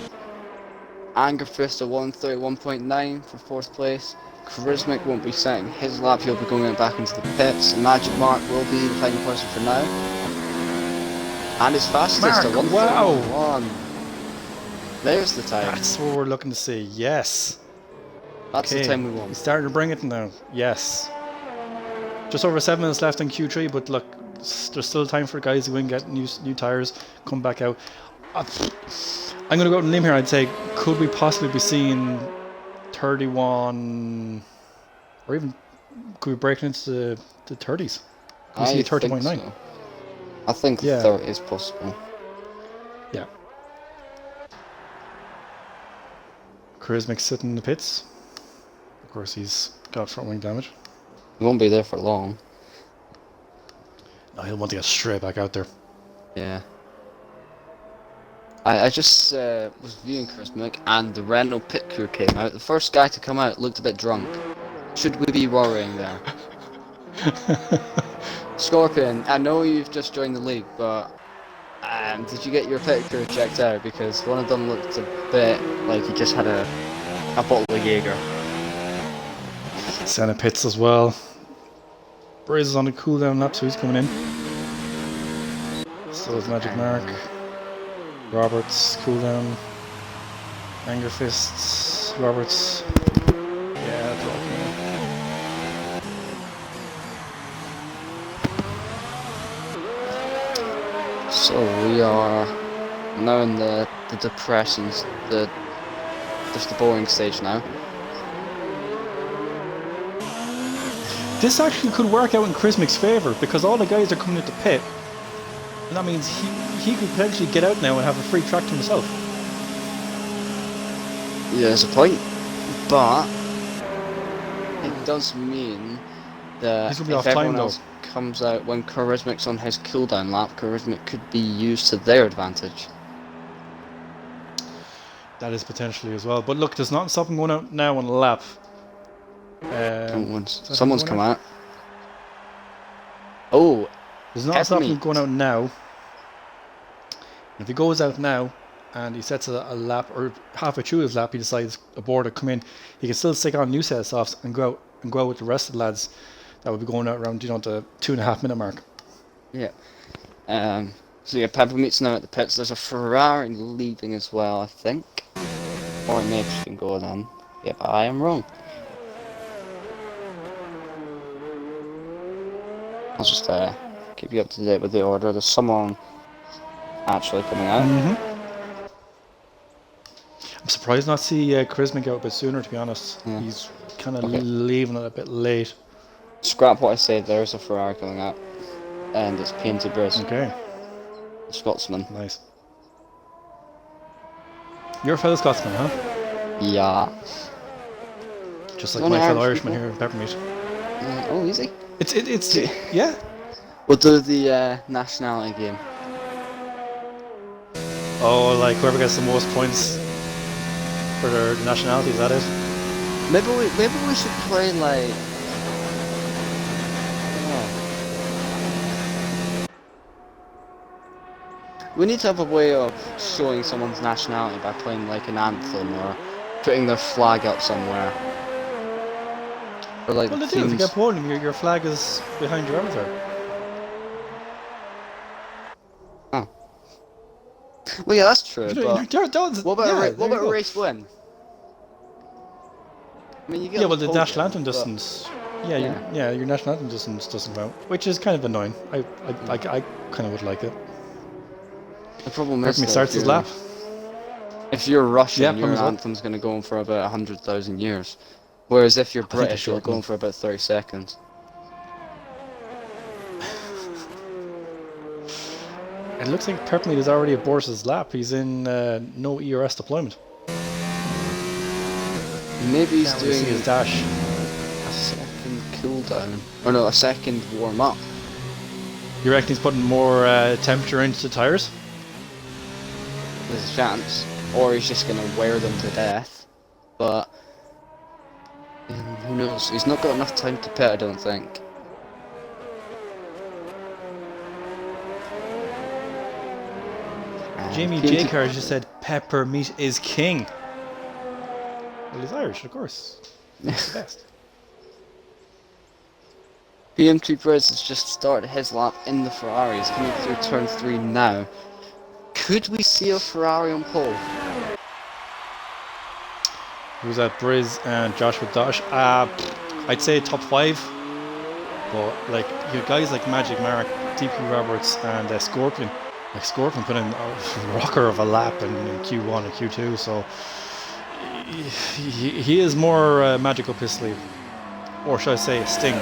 Angerfist at 1:31.9 for 4th place. Charismatic won't be setting his lap, he'll be going back into the pits. Magic Mark will be the final person for now. And his fastest at 1:31.1. Wow. There's the time. That's what we're looking to see, yes. That's the time we want. He's starting to bring it now, yes. Just over 7 minutes left in Q3, but look, there's still time for guys who can get new tyres, come back out. I'm going to go out on a limb here, I'd say, could we possibly be seeing 31, or even could we break into the 30s? Could we see 30.9? So. I think 30 is possible. Yeah. Charismatic sitting in the pits. Of course, he's got front wing damage. He won't be there for long. No, he'll want to get straight back out there. Yeah. I just was viewing Charismatic and the Renault pit crew came out. The first guy to come out looked a bit drunk. Should we be worrying there? Scorpion, I know you've just joined the league, but did you get your pit crew checked out? Because one of them looked a bit like he just had a bottle of Jaeger. Senna pits as well. Braze is on a cooldown lap, so he's coming in. So is Magic Mark. Roberts, cool down. Anger fists. Roberts. Yeah, that's okay. So we are now in the depression, just the boring stage now. This actually could work out in Chrismic's favour because all the guys are coming into pit, and that means he could potentially get out now and have a free track to himself. Yeah, there's a point, but it does mean that He's gonna be if off time, everyone else comes out when Charismic's on his cooldown lap, Charismic could be used to their advantage. That is potentially as well. But look, there's nothing stopping going out now on the lap. Someone's come out. Oh, there's nothing stopping him going out now. If he goes out now and he sets a lap or halfway through his lap, he decides aboard to come in, he can still stick on a new set of softs and go out with the rest of the lads that will be going out around, the 2.5 minute mark. Yeah. So yeah, Peppermeat's now at the pits. There's a Ferrari leaving as well, I think. Or it may have just been going on. Yep, I am wrong. I'll just keep you up to date with the order. There's someone actually coming out. I'm surprised not to see Charisma out a bit sooner, to be honest. Yeah. He's kind of leaving it a bit late. Scrap what I said, there's a Ferrari coming out. And it's Painted Briz. Okay. The Scotsman. Nice. You're a fellow Scotsman, huh? Yeah. Just like my fellow Irishman here in Peppermeat. Oh, easy. It's yeah. We'll do the nationality game. Oh, like whoever gets the most points for their nationality, is that it? Maybe we should play like. We need to have a way of showing someone's nationality by playing like an anthem or putting their flag up somewhere. Or like well, they do. If you get polling, your flag is behind your avatar. Oh. Well, yeah, that's true. But what about a race win? I mean, you get well, the national anthem distance. Yeah, your national anthem distance doesn't count, which is kind of annoying. I kind of would like it. The problem is that starts his lap. If you're Russian, your anthem's going to go on for about 100,000 years. Whereas if you're British, you're going for about 30 seconds. It looks like Peppermeat is already aborted his lap. He's in no ERS deployment. Maybe he's doing his dash. A second cooldown. Or no, a second warm up. You reckon he's putting more temperature into the tyres? There's a chance. Or he's just going to wear them to death. But who knows? He's not got enough time to pit, I don't think. Jamie J. Carr just said Peppermeat is king. Well, he's Irish, of course. He's the best. BMT Briz has just started his lap in the Ferrari. He's coming through turn 3 now. Could we see a Ferrari on pole? Who's that? Briz and Joshua Dosh. I'd say top 5. But like you guys like Magic Mark, DP Roberts, and Scorpion. Like Scorpion put in a rocker of a lap in Q1 and Q2, so he is more magic up his sleeve, or should I say Sting?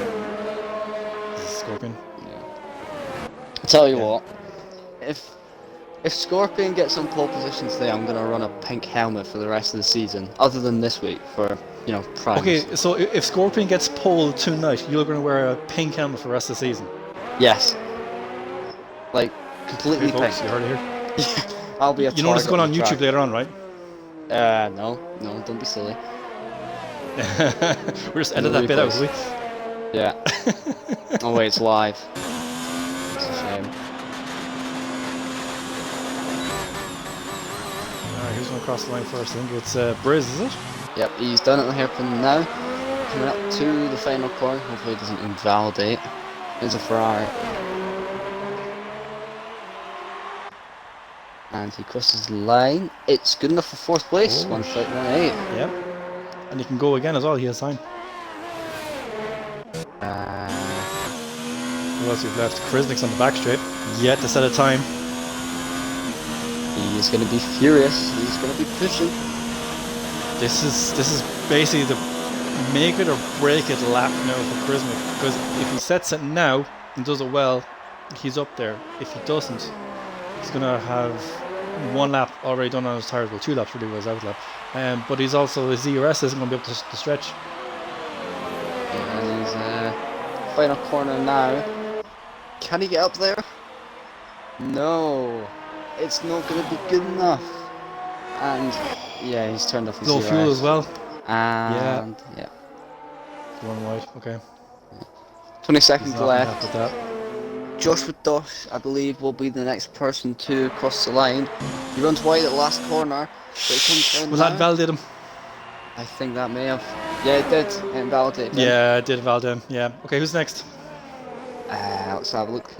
Scorpion. Yeah. I tell you what, if Scorpion gets on pole position today, I'm gonna run a pink helmet for the rest of the season, other than this week for Primus. Okay, so if Scorpion gets pole tonight, you're gonna wear a pink helmet for the rest of the season. Yes. Like completely pink. You heard it here. I'll be a. You know what's going on YouTube later on, right? No, don't be silly. We'll just edit that bit out, will we? Yeah. Oh wait, it's live. It's a shame. Who's going to cross the line first? I think it's Briz, is it? Yep, he's done it on the hairpin now. Coming up to the final corner. Hopefully it doesn't invalidate. There's a Ferrari. And he crosses the line. It's good enough for 4th place. Oh, 1:31.8. Yep. And he can go again as well. He has time. Who else we've left? Krisnick's on the back straight. Yet to set a time. He's going to be furious. He's going to be pushing. This is basically the make it or break it lap now for Krisnick, because if he sets it now and does it well, he's up there. If he doesn't, he's gonna have 1 lap already done on his tires. Well, 2 laps really was out lap. But he's also, his ERS isn't going to be able to stretch. And he's final corner now. Can he get up there? No, it's not going to be good enough. And yeah, he's turned off his Low ERS. fuel as well. And yeah. One wide, okay. 20 He's seconds not left. happy with that. Joshua Dosh, I believe, will be the next person to cross the line. He runs wide at the last corner, but he comes down Will now. that validate him? I think that may have. Yeah, it did. It invalidated him. Yeah, it did validate him. Yeah. Okay, who's next? Let's have a look.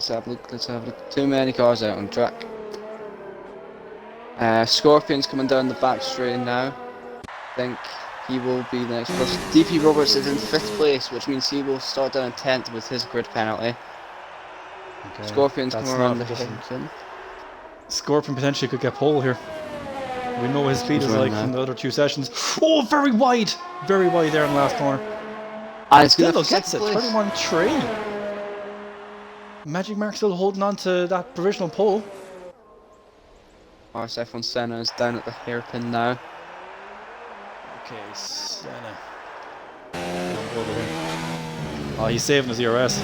Too many cars out on track. Scorpion's coming down the back straight now. I think he will be the next person. DP Roberts is in 5th place, which means he will start down in 10th with his grid penalty. Okay, Scorpion's coming around the different. hairpin. Scorpion potentially could get pole here. We know his speed is right like now. from the other 2 sessions. Oh, very wide there in the last corner. And it's Still good though, for gets 6th it, place. 31.3. Magic Mark still holding on to that provisional pole. RSF1 Senna is down at the hairpin now. Okay, Senna. Oh, he's saving his ERS.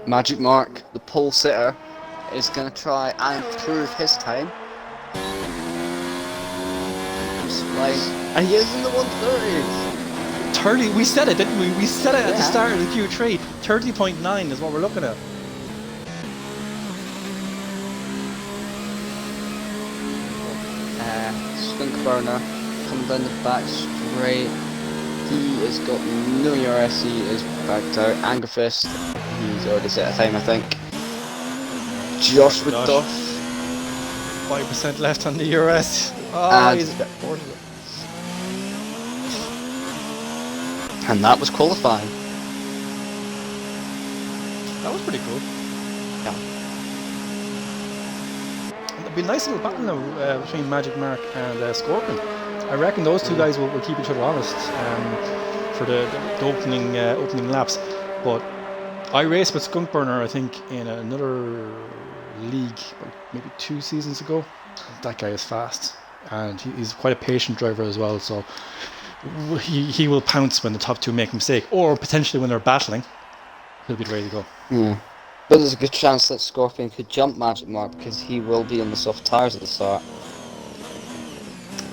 Magic Mark, the pole sitter, is going to try and improve his time. And he is in the 130s. 30, we said it, didn't we? We said it at the Yeah. start of the Q3. 30.9 is what we're looking at. Skunk Burner coming down the back straight. He has got no ERS, he is backed out. Anger Fist, he's already set a time, I think. Josh with Josh. Dosh. 5% left on the ERS. Oh, And- he's a bit bored of it. And that was qualifying. That was pretty cool. Yeah. It'd be a nice little battle now between Magic Mark and Scorpion. I reckon those 2 guys will keep each other honest for the opening laps. But I raced with Skunk Burner, I think, in another league, maybe 2 seasons ago. That guy is fast, and he's quite a patient driver as well. So he will pounce when the top 2 make a mistake, or potentially when they're battling, he'll be ready to go. Yeah. But there's a good chance that Scorpion could jump Magic Mark because he will be on the soft tyres at the start.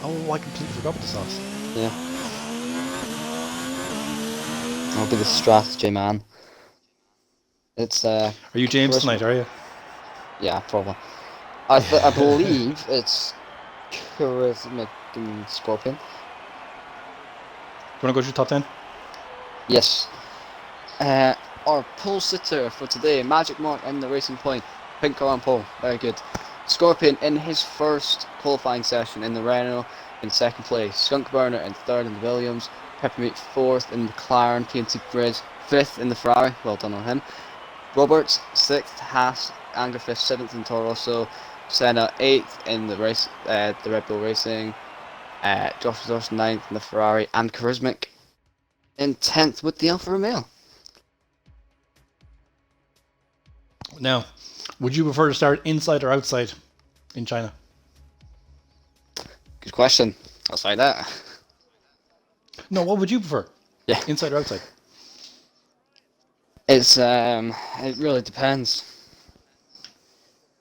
Oh, I completely forgot about the sauce. Yeah. That'll be the strategy, man. It's Are you James Charisma. tonight? Are you? Yeah, probably. I believe it's Charisma and Scorpion. You want to go to the top 10? Yes. Our pole sitter for today, Magic Mark in the Racing Point. Pink car on pole, very good. Scorpion in his first qualifying session in the Renault in 2nd place. Skunk Burner in 3rd in the Williams. Peppermeat 4th in the McLaren PNC Grid. 5th in the Ferrari, well done on him. Roberts 6th, Haas, Angerfist 7th in Toro Rosso. Senna 8th in the race, the Red Bull Racing. Josh 9th in the Ferrari, and Charismic in 10th with the Alfa Romeo. Now, would you prefer to start inside or outside in China? Good question. I'll say that. No, what would you prefer? Yeah. Inside or outside? It's it really depends.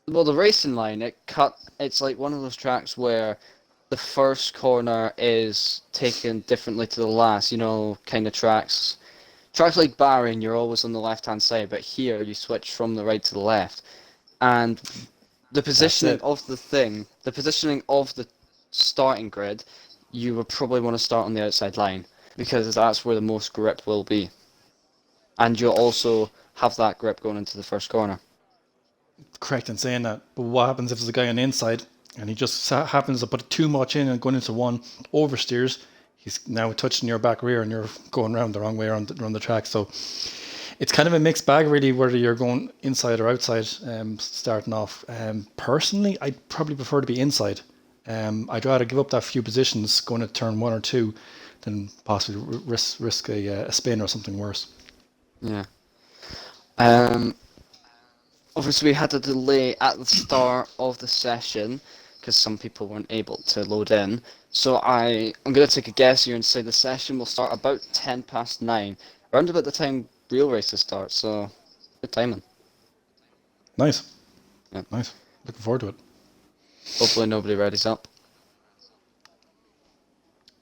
Well, the racing line, it's like one of those tracks where the first corner is taken differently to the last, you know, kind of tracks. Tracks like Bahrain, you're always on the left-hand side, but here you switch from the right to the left. And the positioning of the positioning of the starting grid, you would probably want to start on the outside line, because that's where the most grip will be. And you'll also have that grip going into the first corner. correct in saying that. But what happens if there's a guy on the inside and he just happens to put too much in and going into one, oversteers? He's now touching your back rear and you're going around the wrong way around the track. So it's kind of a mixed bag, really, whether you're going inside or outside starting off. Personally, I'd probably prefer to be inside. I'd rather give up that few positions going to turn 1 or 2 than possibly risk a spin or something worse. Yeah. Obviously, we had a delay at the start of the session because some people weren't able to load in. So I'm going to take a guess here and say the session will start about 9:10, around about the time real races start. So, good timing. Nice. Yeah. Nice. Looking forward to it. Hopefully, nobody readies up.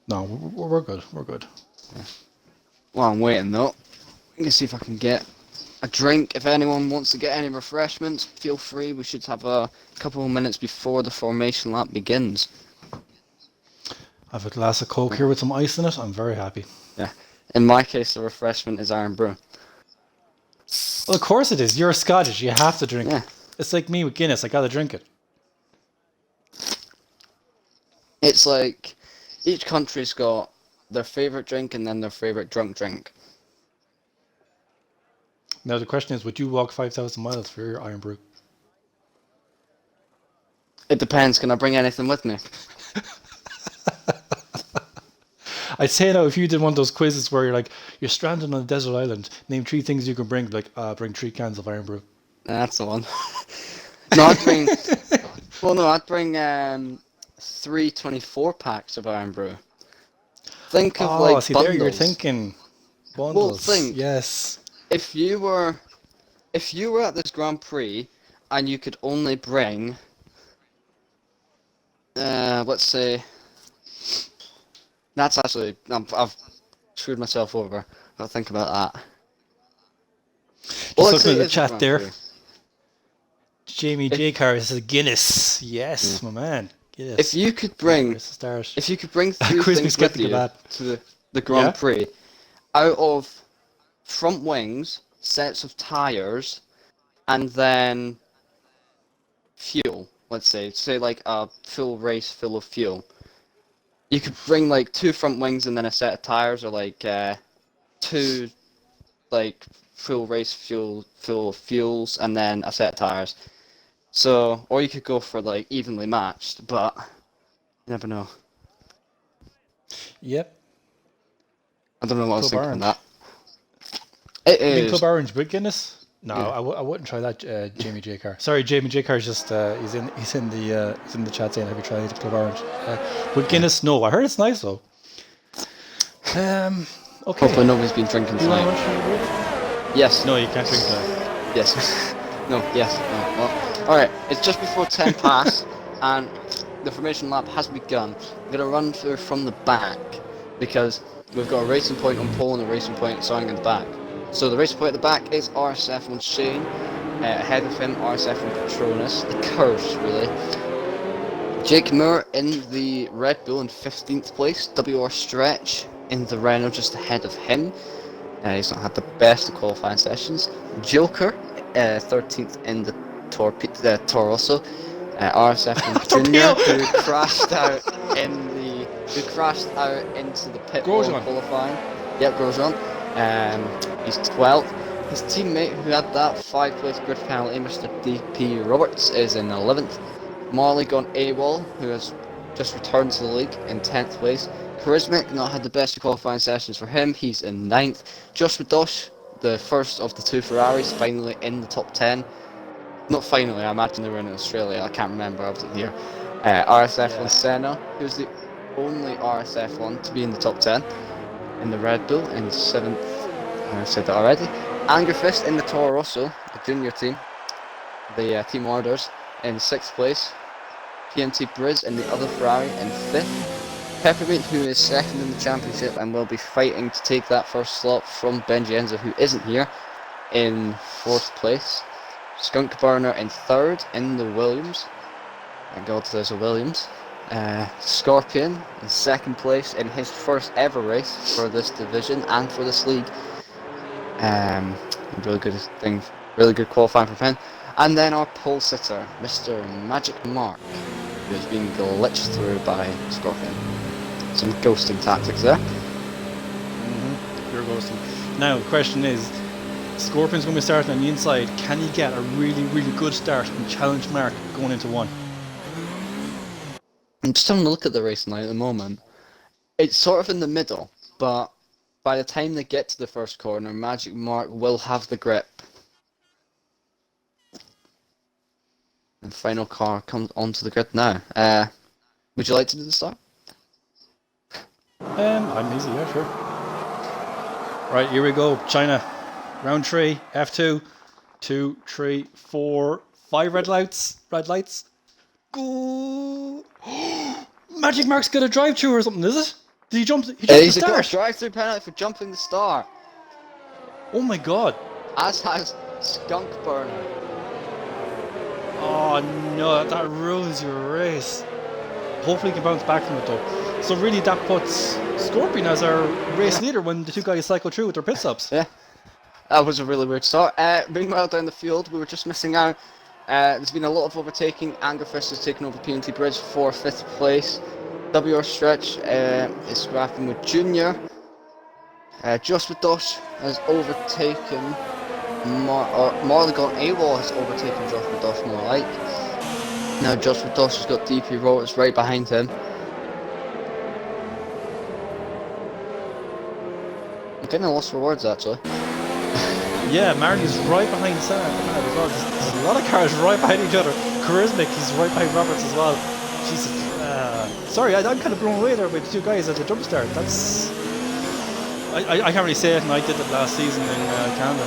No, we're good. We're good. Yeah. Well, I'm waiting though. I'm going to see if I can get a drink. If anyone wants to get any refreshments, feel free. We should have a couple of minutes before the formation lap begins. I have a glass of Coke here with some ice in it. I'm very happy. Yeah. In my case, the refreshment is Iron Brew. Well, of course it is. You're Scottish. You have to drink Yeah. it. It's like me with Guinness. I got to drink it. It's like each country's got their favourite drink and then their favourite drunk drink. Now, the question is, would you walk 5,000 miles for your Iron Brew? It depends. Can I bring anything with me? I'd say now, if you did one of those quizzes where you're stranded on a desert island, name 3 things you can bring, bring 3 cans of Iron Brew. That's the one. No, I'd bring. Well, no, I'd bring 3 24-packs of Iron Brew. Think of see, bundles. there you're thinking bundles. Well, think. Yes. If you were at this Grand Prix and you could only bring, let's say. That's actually, I've screwed myself over. I'll think about that. Just looking at the chat there. Jamie J. Carr says Guinness. Yes, my man. Guinness. If you could bring 3 things with you to the Grand Prix, out of front wings, sets of tyres, and then fuel, let's say like a full race full of fuel. You could bring 2 front wings and then a set of tires, or 2 full race full of fuels and then a set of tires. So, or you could go for evenly matched, but you never know. Yep. I don't know what I was Club thinking Orange. That. It is. Club Orange with Guinness? No, yeah. I wouldn't try that. Jamie J. Carr. Sorry, Jamie J. Carr is just he's in the chat saying, have you tried Club Orange? With Guinness, no. I heard it's nice though. Okay. Hopefully nobody's been drinking tonight. Yes. No, you can't drink that. Yes. No. Yes. No. Well, all right. It's just before 10 past, and the formation lap has begun. I'm gonna run through from the back because we've got a racing point on pole and a racing point starting in the back. So the racing point at the back is RSF1 Shane. Ahead of him, RSF1 Patronus. The curse, really. Jake Moore in the Red Bull in 15th place. WR Stretch in the Renault just ahead of him. He's not had the best of qualifying sessions. Joker, 13th in the Toro Rosso. RSF1 Junior, who crashed out into the pit wall qualifying. Yep, Grosjean. He's 12th. His teammate who had that 5-place grid penalty, Mr. DP Roberts, is in 11th. Marley gone AWOL, who has just returned to the league, in 10th place. Charismatic not had the best of qualifying sessions for him, he's in 9th. Josh Madosh, the first of the 2 Ferraris, finally in the top 10. Not finally, I imagine they were in Australia, I can't remember, I wasn't here. RSF1 Senna, who's the only RSF1 to be in the top 10. In the Red Bull in 7th, I've said that already. Angerfist in the Toro Rosso, the junior team, the team orders, in 6th place. PMT Briz in the other Ferrari in 5th. Peppermint, who is 2nd in the championship and will be fighting to take that first slot from Benji Enzo, who isn't here, in 4th place. Skunk Burner in 3rd in the Williams. Thank God there's a Williams. Scorpion in 2nd place in his first ever race for this division and for this league. Really good qualifying from him. And then our pole sitter, Mr. Magic Mark, who has been glitched through by Scorpion. Some ghosting tactics there. Pure ghosting. Now, the question is, Scorpion's going to be starting on the inside. Can he get a really, really good start and challenge Mark going into 1? I'm just having a look at the race now at the moment. It's sort of in the middle, but by the time they get to the first corner, Magic Mark will have the grip. And the final car comes onto the grid now. Would you like to do the start? I'm easy, yeah, sure. Right, here we go. China. Round 3, F2. 2, 3, 4, 5 red lights. Red lights. Go. Magic Mark's got a drive through or something, is it? Did he jump? He jumped the He's got a start. drive-through penalty for jumping the star. Oh my god. As has Skunk Burner. Oh no, that ruins your race. Hopefully he can bounce back from it though. So really that puts Scorpion as our race leader when the two guys cycle through with their pit stops. Yeah. That was a really weird start. Meanwhile down the field, we were just missing out. There's been a lot of overtaking. Angerfist has taken over PNT Bridge for 5th place. WR Stretch is scrapping with Junior. Josh Dosh has overtaken Marley Gone AWOL has overtaken Josh Dosh more like. Now Josh Dosh has got DP Rotors right behind him. I'm kind of lost for words actually. Yeah, Marley's right behind Senna as well. There's a lot of cars right behind each other. Charismatic, he's right behind Roberts as well. Jesus. Sorry, I'm kind of blown away there by the two guys at the jump start. That's... I can't really say it, and I did it last season in Canada.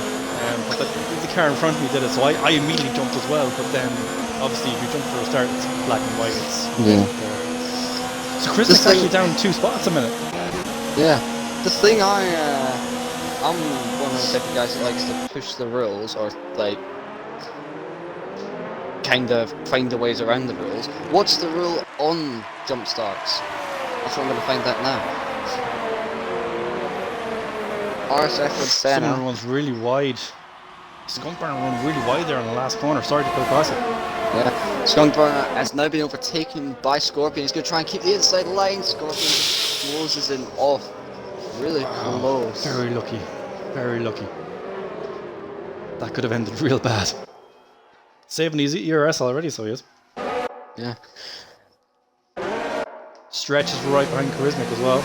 But the car in front of me did it, so I immediately jumped as well. But then, obviously, if you jump for a start, it's black and white. So Chris is actually down 2 spots a minute. Yeah. The thing I'm one of the type of guys that likes to push the rules, or like kind of find the ways around the rules. What's the rule on jump starts? That's what I'm going to find out now. RSF1 Senna. Someone runs really wide. Skunk Burner run really wide there in the last corner. Sorry to go across it. Yeah. Skunk Burner has now been overtaken by Scorpion. He's going to try and keep the inside line. Scorpion just closes him off. Really close. Very lucky. Very lucky. That could have ended real bad. Saving his ERS already, so he is. Yeah. Stretch is right behind Charismatic as well.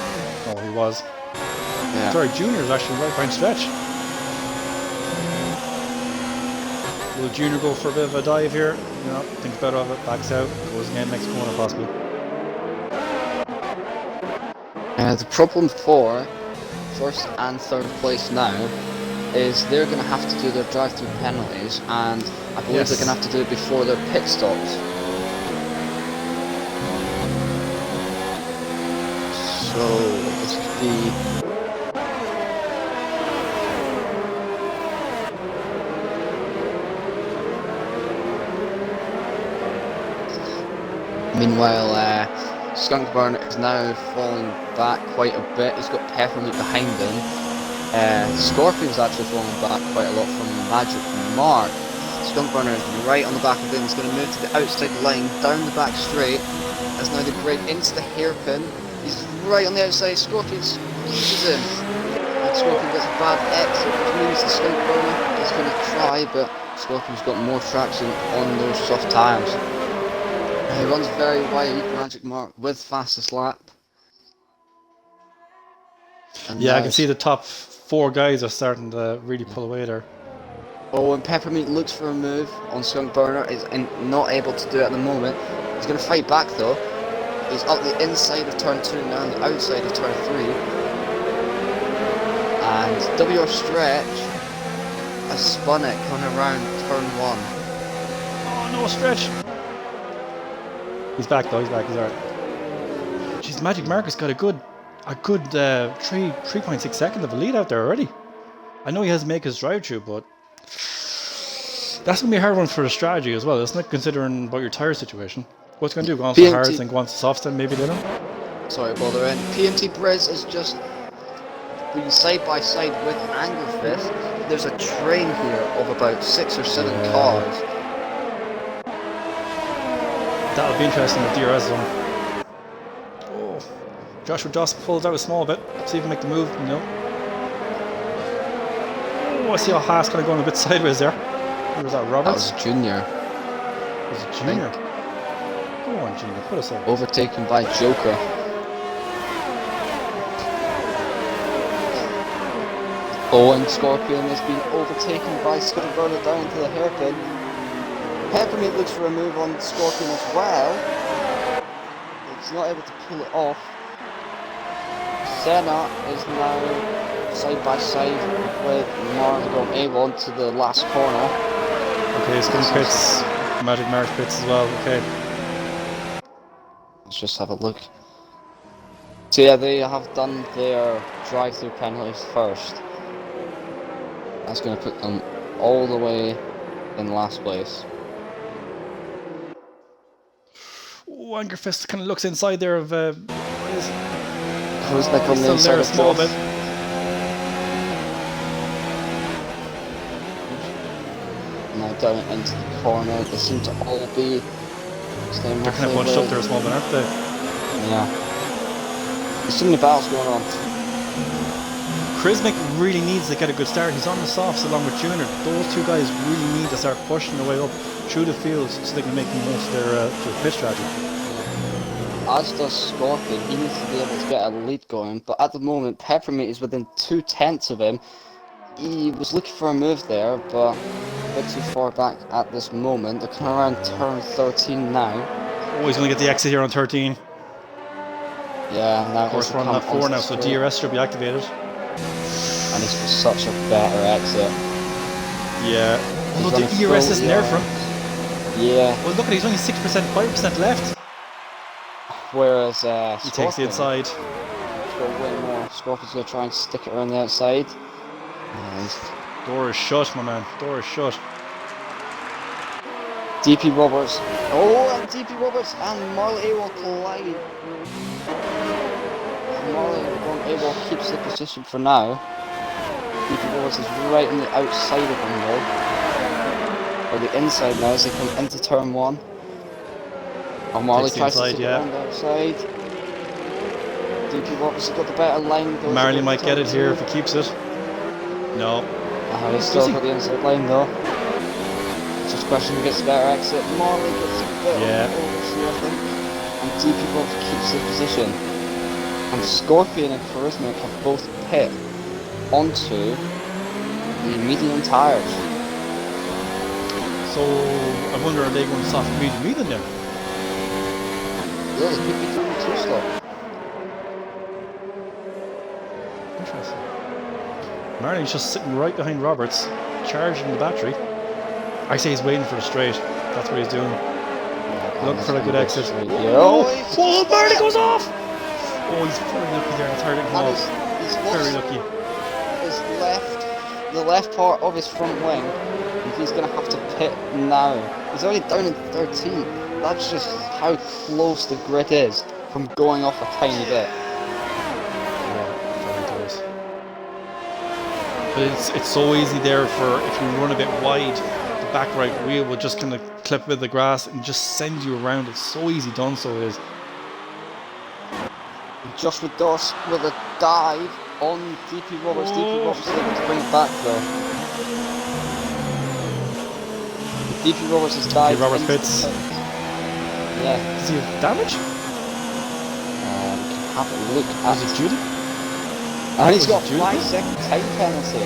Oh, he was. Yeah. Sorry, Junior's actually right behind Stretch. Will Junior go for a bit of a dive here? No, thinks better of it, backs out, goes again next corner possibly. The problem for 1st and 3rd place now is they're going to have to do their drive-through penalties, and I believe they're going to have to do it before their pit stops. So this could be... Meanwhile, Skunk Burn is now falling back quite a bit. He's got Peppermint behind him. Scorpion's actually falling back quite a lot from Magic Mark. Skunk Burner is right on the back of him. He's going to move to the outside line, down the back straight. As now the brake into the hairpin. He's right on the outside. Scorpion squeezes him. And Scorpion gets a bad exit, which means the Skunk Burner is going to try, but Scorpion's got more traction on those soft tyres. He runs very wide, Magic Mark, with fastest lap. And yeah, I can see the top 4 guys are starting to really pull away there. Oh, and Peppermint looks for a move on Skunk Burner, is not able to do it at the moment. He's going to fight back though. He's up the inside of turn 2 now, and the outside of turn 3. And WR Stretch has spun it coming around turn 1. Oh no, Stretch! He's back though, he's alright. Jeez, Magic Marcus got a good 3.6 seconds of a lead out there already. I know he has to make his drive through, but that's going to be a hard one for the strategy as well, isn't it? Considering about your tyre situation. What's going to do? Go on for hards and go on to softs then maybe later? Sorry to bother in. PMT Briz is just being side by side with Angerfist. There's a train here of about 6 or 7 cars. That'll be interesting with DRS on. Oh, Joshua Dawson pulls out a small bit. See if he can make the move. No. Oh, I see how Haas kind of going a bit sideways there. Who was that, Roberts? That was Junior. Was it Junior? Go on, Junior, put us out. Overtaken by Joker. And Scorpion has been overtaken by Scudderburner down into the hairpin. Peppermint looks for a move on Scorpion as well. He's not able to pull it off. Senna is now side by side with Marley going Avon to the last corner. Okay, Spin pits. Magic Mark pits as well, okay. Let's just have a look. So yeah, they have done their drive-through penalties first. That's going to put them all the way in last place. Oh, Angerfist kind of looks inside there of what is it? Who's like on the Still inside there a of small Josh. bit. Now down into the corner. They seem to all be staying They're kind of bunched up there a small bit, aren't they? Yeah. There's too many battles going on. Chrismic really needs to get a good start. He's on the softs along with Junior. Those two guys really need to start pushing their way up through the fields so they can make the most of their pit strategy. As does Scorpion. He needs to be able to get a lead going, but at the moment Peppermint is within 2/10 of him. He was looking for a move there, but a bit too far back at this moment. They're coming around turn 13 now. Oh, he's going to get the exit here on 13. Yeah, now Of course, we're on lap 4 now, so DRS should be activated. And he's for such a better exit. Yeah. Although the ERS isn't there for him. Yeah. Well, look at he's only 6%, 5% left. Whereas He takes the inside. He's got way more. Scorpion's going to try and stick it around the outside. Door is shut, my man. Door is shut. DP Roberts. Oh, and DP Roberts and Marley will collide. Marley Able keeps the position for now. DP Roberts is right on the outside of him though. Or the inside now as they come into turn 1. Oh, Marley tries to take it around the outside. DP Roberts has got the better line though. Marley might get it here if he keeps it. No. He's still got the inside line though. Just a question who gets the better exit. Marley gets a bit over, I think. And DP Roberts keeps the position. And Scorpion and Charisma have both pit onto the medium tyres. So I wonder, are they going to soft medium then? Yeah, they could be doing the 2-stop. Interesting. Marley's just sitting right behind Roberts, charging the battery. I say he's waiting for the straight. That's what he's doing. Looking for a good exit. Oh, Marley goes off! Oh, he's very lucky there. It's hard to come off. Very lucky. The left part of his front wing, and he's going to have to pit now. He's already down in 13. That's just how close the grid is from going off a tiny bit. Yeah, very close. But it's so easy there for, if you run a bit wide, the back right wheel will just kind of clip with the grass and just send you around. It's so easy done, so it is. Joshua Doss with a dive on DP Roberts. DP Roberts is able to bring it back though. DP Roberts has dived. Roberts pits. Yeah. Does he have damage? Have a look at it Judy? And he's got a 5-second time penalty.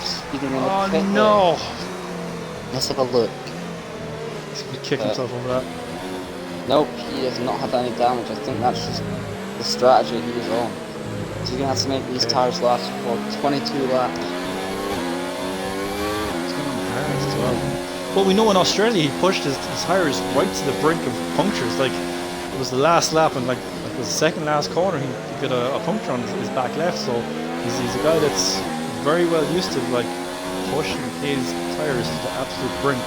Speeding in the pit no! There. Let's have a look. He's going to kick himself over that. Nope, he has not had any damage. I think that's just the strategy he was on. So you're going to have to make these tyres last for 22 laps. It's going on hard as well. Well, we know in Australia he pushed his tyres right to the brink of punctures. Like, it was the last lap and like it was the second last corner he got a puncture on his back left. So he's a guy that's very well used to like pushing his tyres to the absolute brink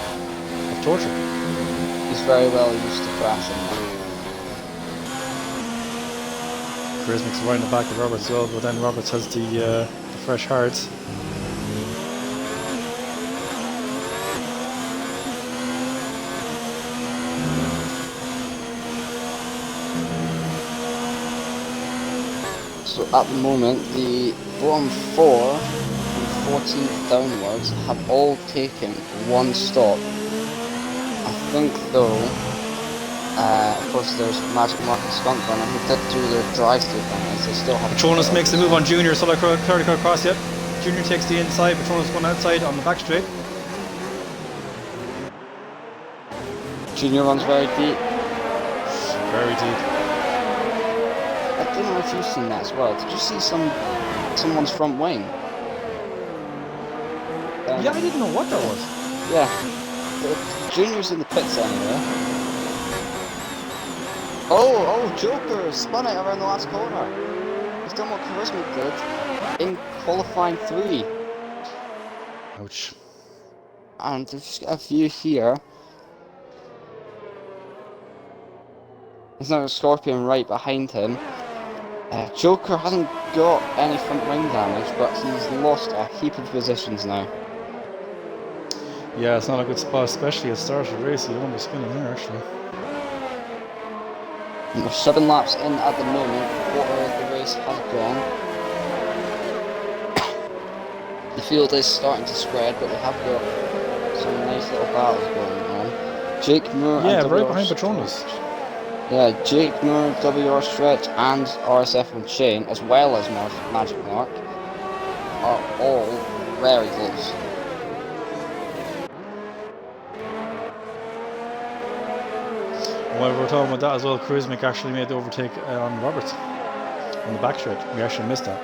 of torture. He's very well used to crashing. Charismic's right in the back of Roberts as well, but then Roberts has the fresh hards. So at the moment, the bottom 4 from 14th downwards have all taken one stop. I think though, of course there's Magic Mark and Skunk Runner who did do their drive-through as they still have. Patronus makes the move on Junior, so clearly across yet. Junior takes the inside, Patronus going outside on the back straight. Junior runs very deep. Very deep. I don't know if you've seen that as well. Did you see someone's front wing? Yeah, I didn't know what that was. Yeah. Junior's in the pits anyway. Oh, Joker spun it around the last corner. He's done what Charisma did in qualifying 3. Ouch. And there's just a few here. There's now a Scorpion right behind him. Joker hasn't got any front wing damage, but he's lost a heap of positions now. Yeah, it's not a good spot, especially at the start of the race. You don't want to be spinning there, actually. And we're 7 laps in at the moment. Quarter of the race has gone. The field is starting to spread, but we have got some nice little battles going on. Jake Moore yeah, and right WR behind Patronus. Yeah, Jake Moore, WR Stretch, and RSF1 Shane, as well as Magic Mark, are all very close. While we're talking about that as well, Charismic actually made the overtake on Roberts on the back straight. We actually missed that.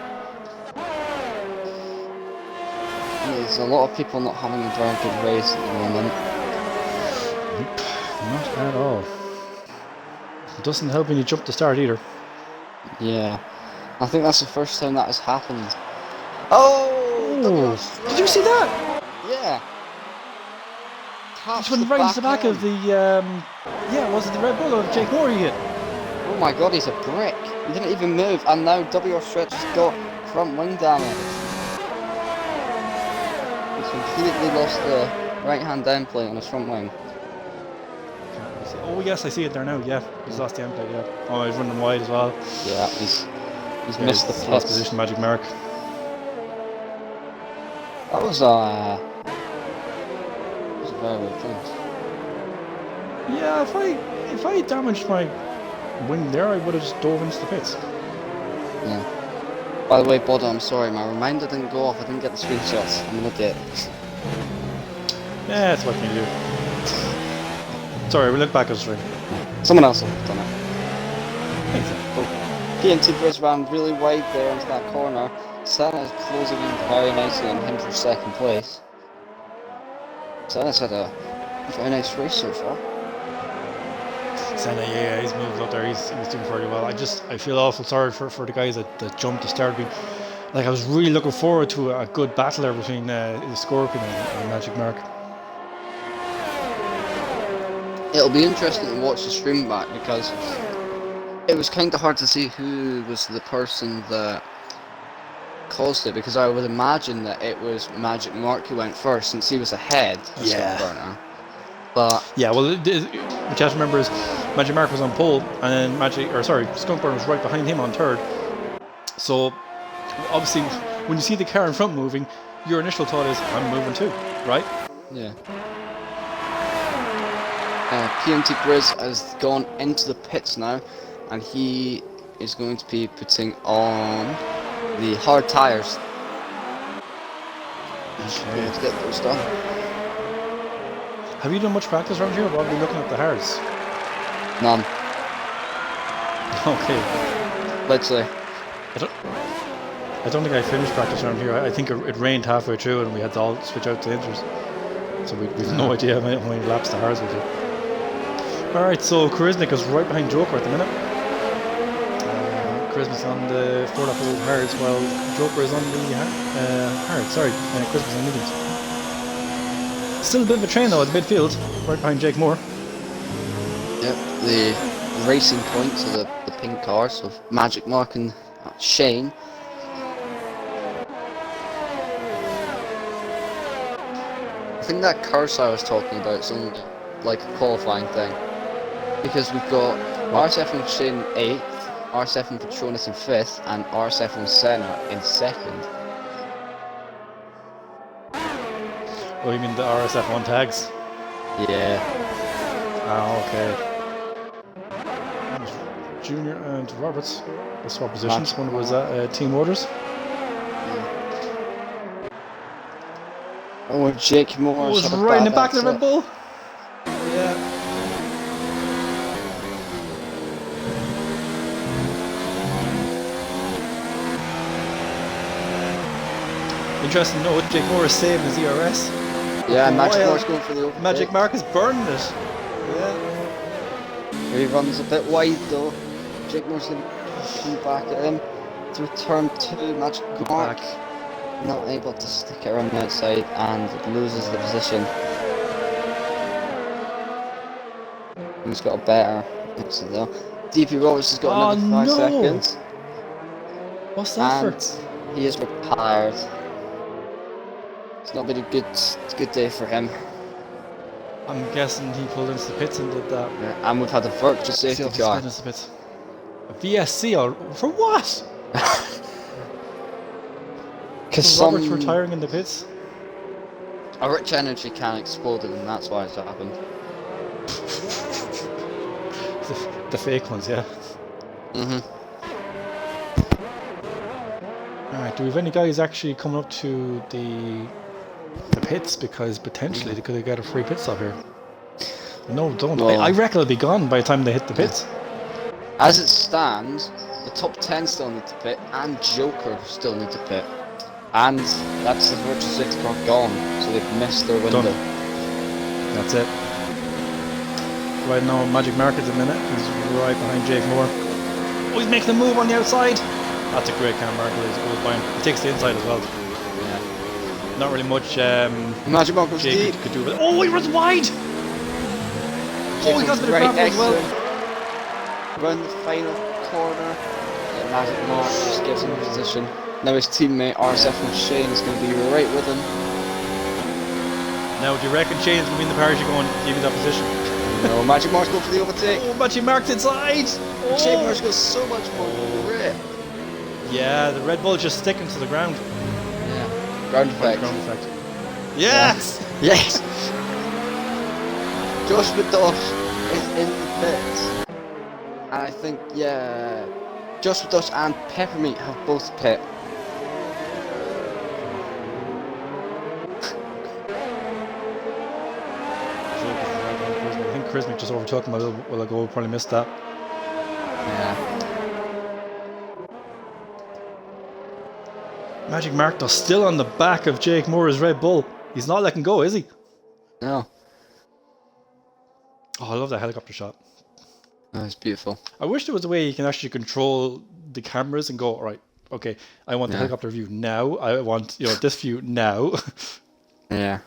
There's a lot of people not having a very good race at the moment. Nope, not at all. It doesn't help when you jump the start either. Yeah, I think that's the first time that has happened. Oh! Did you see that? Yeah. Just went right into the back of the, yeah, was it the Red Bull or Jake Moore he hit? Oh my god, he's a brick. He didn't even move, and now WR Stretch has got front wing damage. He's completely lost the right hand down plate on his front wing. Oh yes, I see it there now, yeah. He's lost the end plate, yeah. Oh, he's running wide as well. Yeah, he's missed the pits. Last position, Magic Mark. That was a very weird thing. Yeah, if I damaged my wing there, I would have just dove into the pits. Yeah. By the way, Bodo, I'm sorry, my reminder didn't go off. I didn't get the screenshots. I'm an idiot. Yeah, that's what can you do. Sorry, we look back at the stream. Someone else will have done it. Oh. PMT Bridge ran really wide there into that corner. Senna is closing in very nicely on him for second place. Senna's had a very nice race so far. Senna, yeah, he's moved up there. He's doing fairly well. I feel awful sorry for the guys that jumped to start. Like, I was really looking forward to a good battle there between the Scorpion and Magic Mark. It'll be interesting to watch the stream back because it was kind of hard to see who was the person that caused it, because I would imagine that it was Magic Mark who went first since he was ahead of Skunk. But yeah, well, what you have to remember is Magic Mark was on pole, and then Skunk Burner was right behind him on third. So obviously, when you see the car in front moving, your initial thought is, I'm moving too, right? Yeah. PMT Grizz has gone into the pits now, and he is going to be putting on the hard tyres. Okay. To get those done. Have you done much practice around here, or are we looking at the hards? None. Okay. Literally. I don't think I finished practice around here. I think it rained halfway through, and we had to all switch out to inters. So we've no idea how many laps the hards will do. Alright, so Charismic is right behind Joker at the minute. Charismic's on the 4-lap old hards, while Joker is on the hards. Sorry, Charismic's on mediums. Still a bit of a train though at the midfield, right behind Jake Moore. Yep, the racing points of the pink cars of Magic Mark and Shane. I think that curse I was talking about is only like a qualifying thing, because we've got RSF and Shane 8th, RSF1 Patronus in 5th, and RSF1 Senna in 2nd. Oh, you mean the RSF1 tags? Yeah. Ah, okay. Junior and Roberts. They swap positions. When was that? Team orders? Oh, Jake Moore was right in the back of the Red Bull. Yeah. Interesting note, Jake Moore is saving his ERS. Yeah, Magic Moore's going for the overtake. Magic Mark is burning it. Yeah. He runs a bit wide though. Jake Moore's going to come back at him. Through turn 2, Magic Mark not able to stick it around the outside and loses the position. He's got a better exit though. DP Roberts has got another 5 seconds. What's that and for? He is retired. It's not been a good day for him. I'm guessing he pulled into the pits and did that. Yeah, and we've had a virtual safety car. A VSC for what? Because Roberts retiring in the pits. A rich energy can exploded, and that's why it's happened. The fake ones, yeah. Alright, do we have any guys actually coming up to the pits? Because potentially they could get a free pit stop here. No, don't. Well, I reckon it'll be gone by the time they hit the pits. As it stands, the top 10 still need to pit, and Joker still need to pit. And that's the virtual safety car gone, so they've missed their window. Done. That's it. Right now, Magic Market's a minute. He's right behind Jake Moore. Oh, he's making a move on the outside. That's a great camera marker. He's goes by him. He takes the inside as well. Yeah. Not really much. Magic Marker Jake could do with it. Oh, he runs wide. Oh, he got a bit of gravel as well. Run the final corner. Yeah, Magic Mark just gives him position. Now his teammate RSF1 Shane is going to be right with him. Now, do you reckon Shane's going to be in the parachute going, give me that position? No, Magic Mark's going for the overtake. Oh, Magic Mark's inside. Oh. Jake Moore's got so much more grip. Yeah, the Red Bull just sticking to the ground. Yeah. Ground effect. Yes! Yeah. Yes! Josh Madosh is in the pits. And I think, yeah, Josh Madosh and Peppermeat have both pit. I think Chrismic just overtook him a little while ago, probably missed that. Yeah. Magic Mark though, still on the back of Jake Moore's Red Bull. He's not letting go, is he? No. Oh, I love that helicopter shot. Oh, it's beautiful. I wish there was a way you can actually control the cameras and go, right, okay, I want the helicopter view now. I want, this view now. Yeah.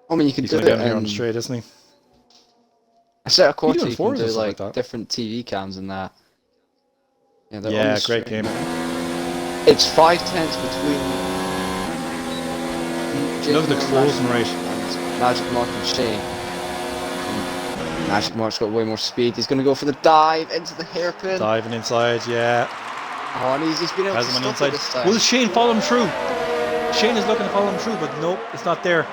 I mean, you can He's do going it down here on the straight, isn't he? I set a quarter, you can Forza do like like that. different TV cams and that. Yeah, they're on Yeah, the great screen. game. It's 5/10 between Look at the closing rate. and Magic Mark and Shane. Magic Mark's got way more speed. He's going to go for the dive into the hairpin. Diving inside, yeah. Oh, and he's been able Has to him on the stop it inside. this time. Will Shane follow him through? Shane is looking to follow him through, but nope, it's not there.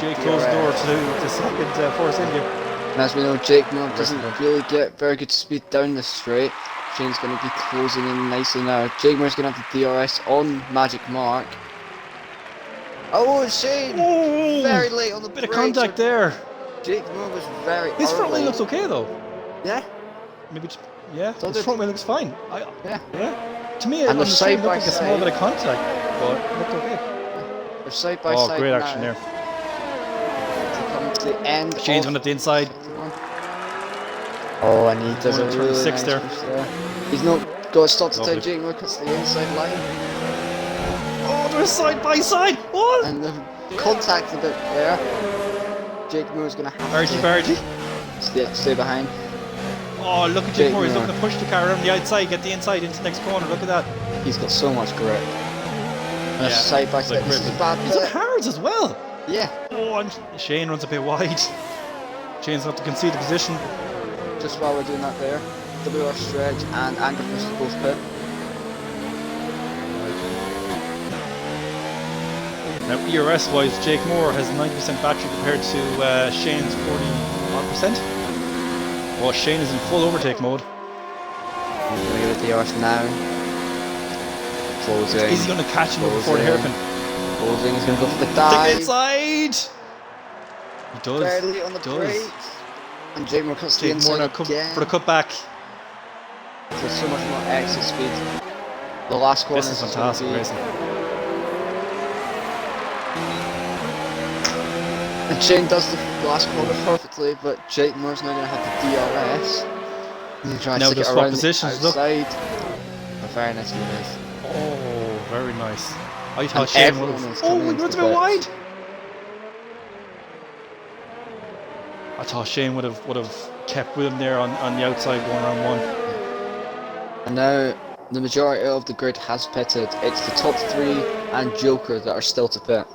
Jake closed the door to the second Force India. And as we know, Jake Moore doesn't really get very good speed down the straight. Shane's going to be closing in nicely now. Jake Moore's going to have the DRS on Magic Mark. Oh, Shane! Oh, Very late on the bit of brakes. contact there. Jake Moore was very His front early. wheel looks okay though. Yeah. Maybe, yeah. So His did- front wheel looks fine. Yeah. To me, it And the looked like a side-by-side. small bit of contact, but it looked okay. They're side by Oh, side great now. action there. To come to the end. Shane's of on at the inside. Oh, and he does a Going to really turn 6 nice there. push there. He's not got a stop to Lovely. time. Jake Moore cuts the inside line. Oh, they're side by side. Oh, And the contact a bit there. Jake Moore's going to have Bargy. to stay behind. Oh, look at Jake Jake Moore. He's Moore. looking to push the car around the outside, get the inside into the next corner. Look at that. He's got so much grip. And Yeah, side by like side. This is grip. a bad He's on bit. hards as well. Yeah, Oh, and Shane runs a bit wide. Shane's going to have to concede the position. just while we're doing that there. WR Stretch and Angerfish to both pit. Now, ERS wise, Jake Moore has 90% battery compared to Shane's 41%. Well, Shane is in full overtake mode. He's going to give it to ERS now. Closing. Is he going to catch him before the hairpin? Closing, he's going to go for the dive. Take it inside! He does. Barely on the brakes. And Jake Moore cuts the Jake Moore inside now again. for the cutback. So much more exit speed. The last corner This is fantastic racing. And Shane does the last corner perfectly, but Jake Moore's now going to have the DRS. He's trying to Now stick just it swap around positions, the outside. A very nice move. Oh, very nice. I thought And Shane would everyone have. is Oh, coming he into runs a the bit pits. wide. I thought Shane would have kept with him there on the outside going around one. And now the majority of the grid has pitted. It's the top 3 and Joker that are still to pit.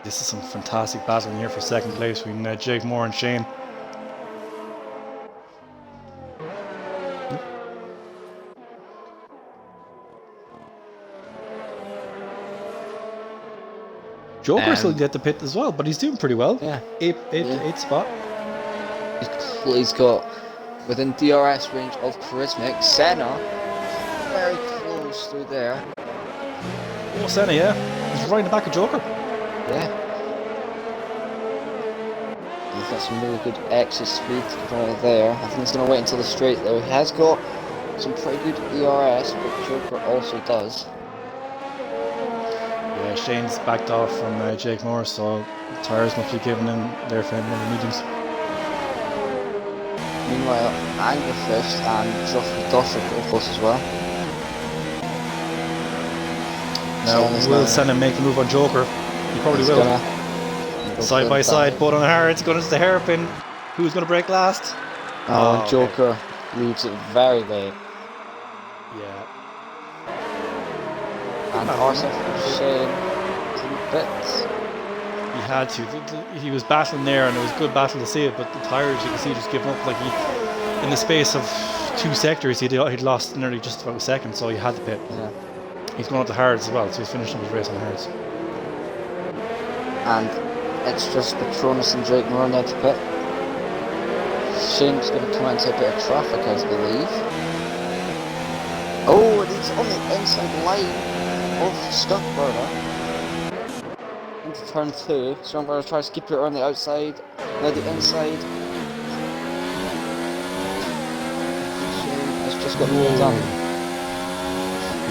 This is some fantastic battling here for second place between Jake Moore and Shane. Joker still get the pit as well, but he's doing pretty well. Yeah. Eighth spot. He's got within DRS range of Charismatic. Senna, very close through there. Oh, Senna, yeah. He's right in the back of Joker. Yeah. He's got some really good exit speed right there. I think he's going to wait until the straight though. He has got some pretty good ERS, but Joker also does. Yeah, Shane's backed off from Jake Moore, so the tyres must be giving him there for him one of the mediums. Meanwhile, Angerfish and Josh Dosh are pretty close as well. Now, will Senna make the move on Joker? He probably will. Side by side, both on hard. It's going to the hairpin. Who's going to break last? Oh, Joker leaves it very late. Yeah. And RSF Shane bits. He had to. He was battling there, and it was a good battle to see it. But the tyres, you can see, just giving up. Like in the space of 2 sectors, he'd lost nearly just about a second. So he had to pit. Yeah. He's going up the hards as well, so he's finishing his race on the hards. And it's just Patronus and Drake Moore now to pit. Shane's going to come into a bit of traffic, I believe. Oh, and he's on the inside line of Stuntburner. Into turn 2. Stuntburner tries to keep it around the outside. Now the inside. Shane has just got more done.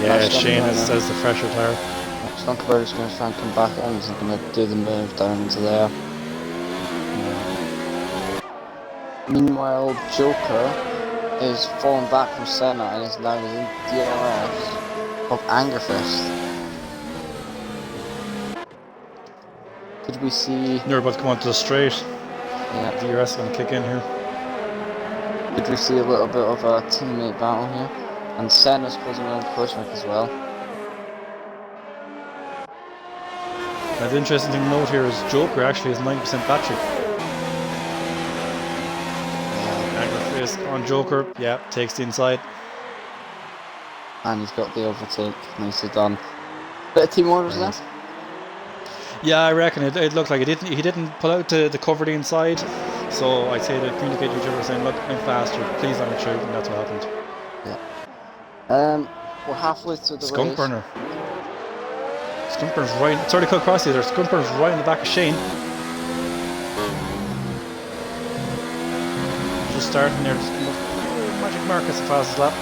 Yeah, Shane has the fresher tyre. Stuntburner's going to try and come back in. He's going to do the move down into there. Meanwhile, Joker is falling back from Senna and is now within DRS of Angerfist. Could we see... They're about to come onto the straight. Yeah. DRS going to kick in here. Could we see a little bit of a teammate battle here? And Senna's closing on Kushmak as well. Now, the interesting thing to note here is Joker actually has 90% battery. On Joker, yeah, takes the inside. And he's got the overtake, nicely done. Bit of team orders there? Yeah, I reckon it looked like it. He didn't pull out to cover the inside, so I'd say they communicate to each other saying, look, I'm faster, please let me through, and that's what happened. Yeah. We're halfway through the race. Skunkburner. Skunkburner's right, it's already cut across the other. Skunkburner's right in the back of Shane. Just starting there, just come up. Oh, magic Marcus, the fastest lap.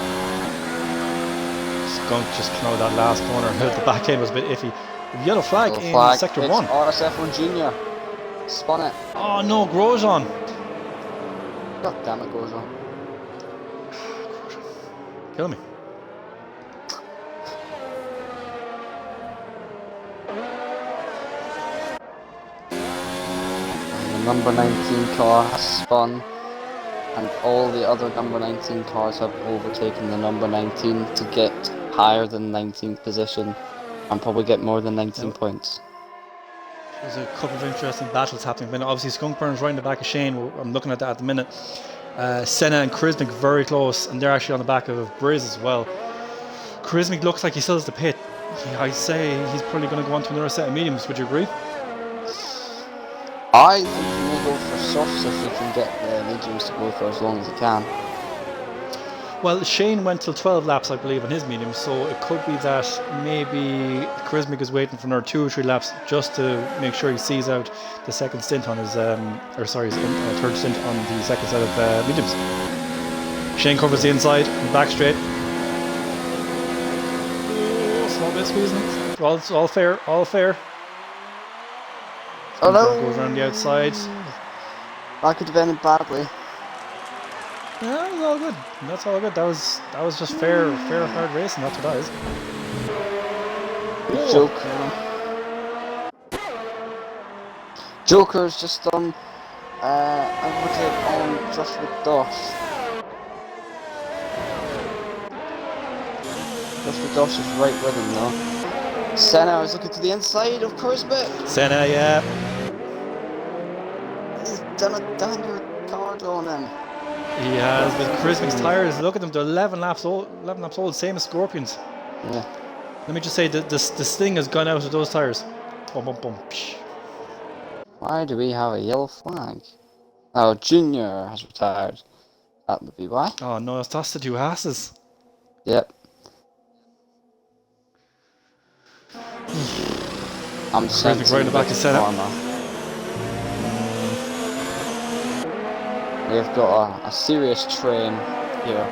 Skunk just came out that last corner. The back end was a bit iffy. Yellow flag in sector 1. RSF1 Junior. Spun it. Oh no, Grosjean. God damn it, Grosjean. Kill me. And the number 19 car has spun. And all the other number 19 cars have overtaken the number 19 to get higher than 19th position and probably get more than 19 points. There's a couple of interesting battles happening. But obviously, Skunkburn's right in the back of Shane. I'm looking at that at the minute. Senna and Charismic very close, and they're actually on the back of Briz as well. Charismic looks like he still has the pit. I'd say he's probably going to go on to another set of mediums. Would you agree? I think he may go for softs if he can get the mediums to go for as long as he can. Well, Shane went till 12 laps, I believe, on his medium, so it could be that maybe Charismic is waiting for another 2 or 3 laps just to make sure he sees out the second stint on his, third stint on the second set of mediums. Shane covers the inside and back straight. Oh, small bit squeezing. All fair, all fair. Oh no! Goes around the outside. That could have ended badly. Yeah, that was all good. That's all good. That was just fair hard racing. That's what that is. Joker's just done overtake on Joshua Dosh. Joshua Dosh is right with him though. Senna is looking to the inside of Charismic. Senna, yeah. He's done a danger card on him. He has, but Charismic's tyres, look at them, they're 11 laps old, same as Scorpions. Yeah. Let me just say that this thing has gone out of those tyres. Boom, boom, boom. Why do we have a yellow flag? Oh, Junior has retired. That would be why. Oh no, that's the 2 Hasses. Yep. I'm Charismic right in the back of Senna. We've got a serious train here.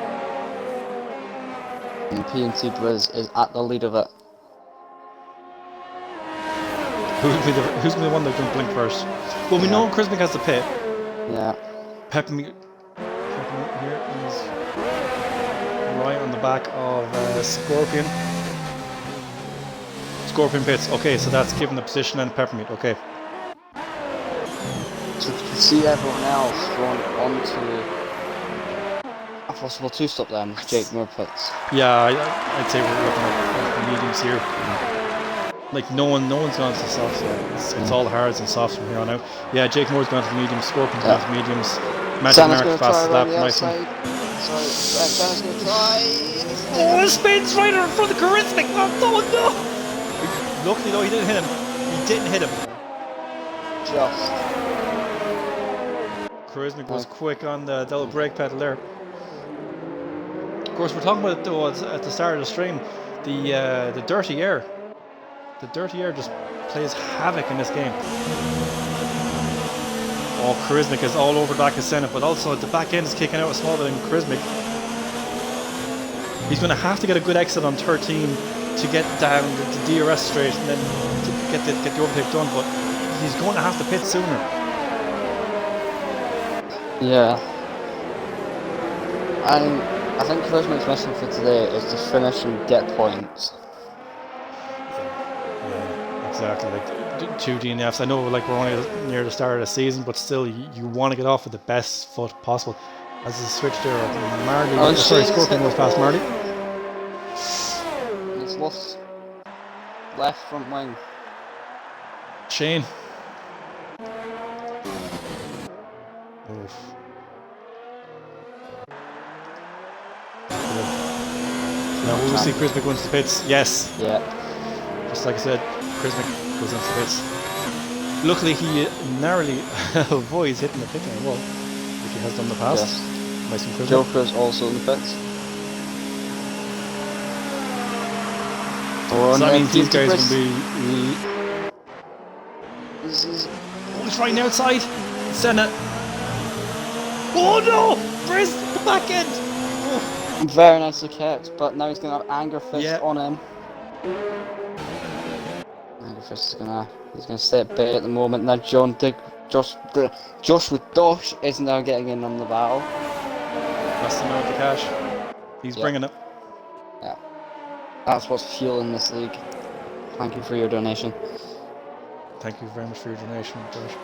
And P&T Briz is at the lead of it. Who's going to be the one that can blink first? Well, we know Charismic has the pit. Yeah. Peppermint here is right on the back of Scorpion. Scorpion pits. Okay, so that's given the position and Peppermint. Okay. So you can see everyone else going onto a possible 2-stop then, Jake Moore pits. Yeah, I'd say we're looking at the mediums here. Like no one's gone to the softs yet. It's all hards and softs from here on out. Yeah, Jake Moore's gone to the mediums, Scorpion's gone to the mediums. Magic Mark fastest lap, nice one. Sorry, Senna's going to try. Oh, the spins right in front of Charismic. Oh no! Luckily though, he didn't hit him. He didn't hit him. Just. Charismic was quick on the double brake pedal there. Of course, we're talking about it though at the start of the stream. The dirty air. The dirty air just plays havoc in this game. Oh, Charismic is all over the back of Senna, but also the back end is kicking out a small bit in Charismic. He's going to have to get a good exit on 13 to get down the DRS straight and then to get the overtake done, but he's going to have to pit sooner. Yeah. I think Charismic's mission for today is to finish and get points. Yeah, exactly. Like 2 DNFs. I know like we're only near the start of the season, but still you want to get off with the best foot possible. As a switch there, Marley. Scorpion goes past Marley. He's lost left front wing. Shane. Oof. Now will we see Charismic wins the pits? Yes. Yeah. Just like I said, Charismic goes into the pits. Luckily he narrowly avoids hitting the pit lane wall, which he has done in the past. Yes. Nice and Joker's also in the pits. So that means these guys will be... Oh, he's right outside! Senna! Oh no! Briz! The back end! Oh. Very nicely kept, but now he's going to have Anger Fist on him. Anger Fist is he's going to stay at bay at the moment. Now Josh with Dosh is now getting in on the battle. That's the note of the cash. He's bringing it. Yeah. That's what's fueling this league. Thank you for your donation. Thank you very much for your donation, Josh.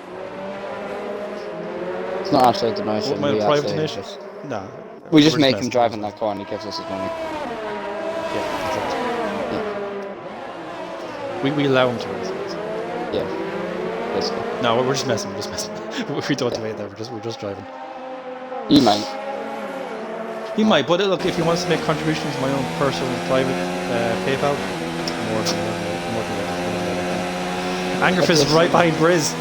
It's not actually a donation. What, my private donation? No. We just make him drive in that car and he gives us his money. Yeah, exactly. Yeah. We allow him to race. Yeah. basically. No, we're just messing. We don't do it there. We're just driving. He might. He might, but look, if he wants to make contributions to my own personal private PayPal, more than that. Angerfist is right behind Briz.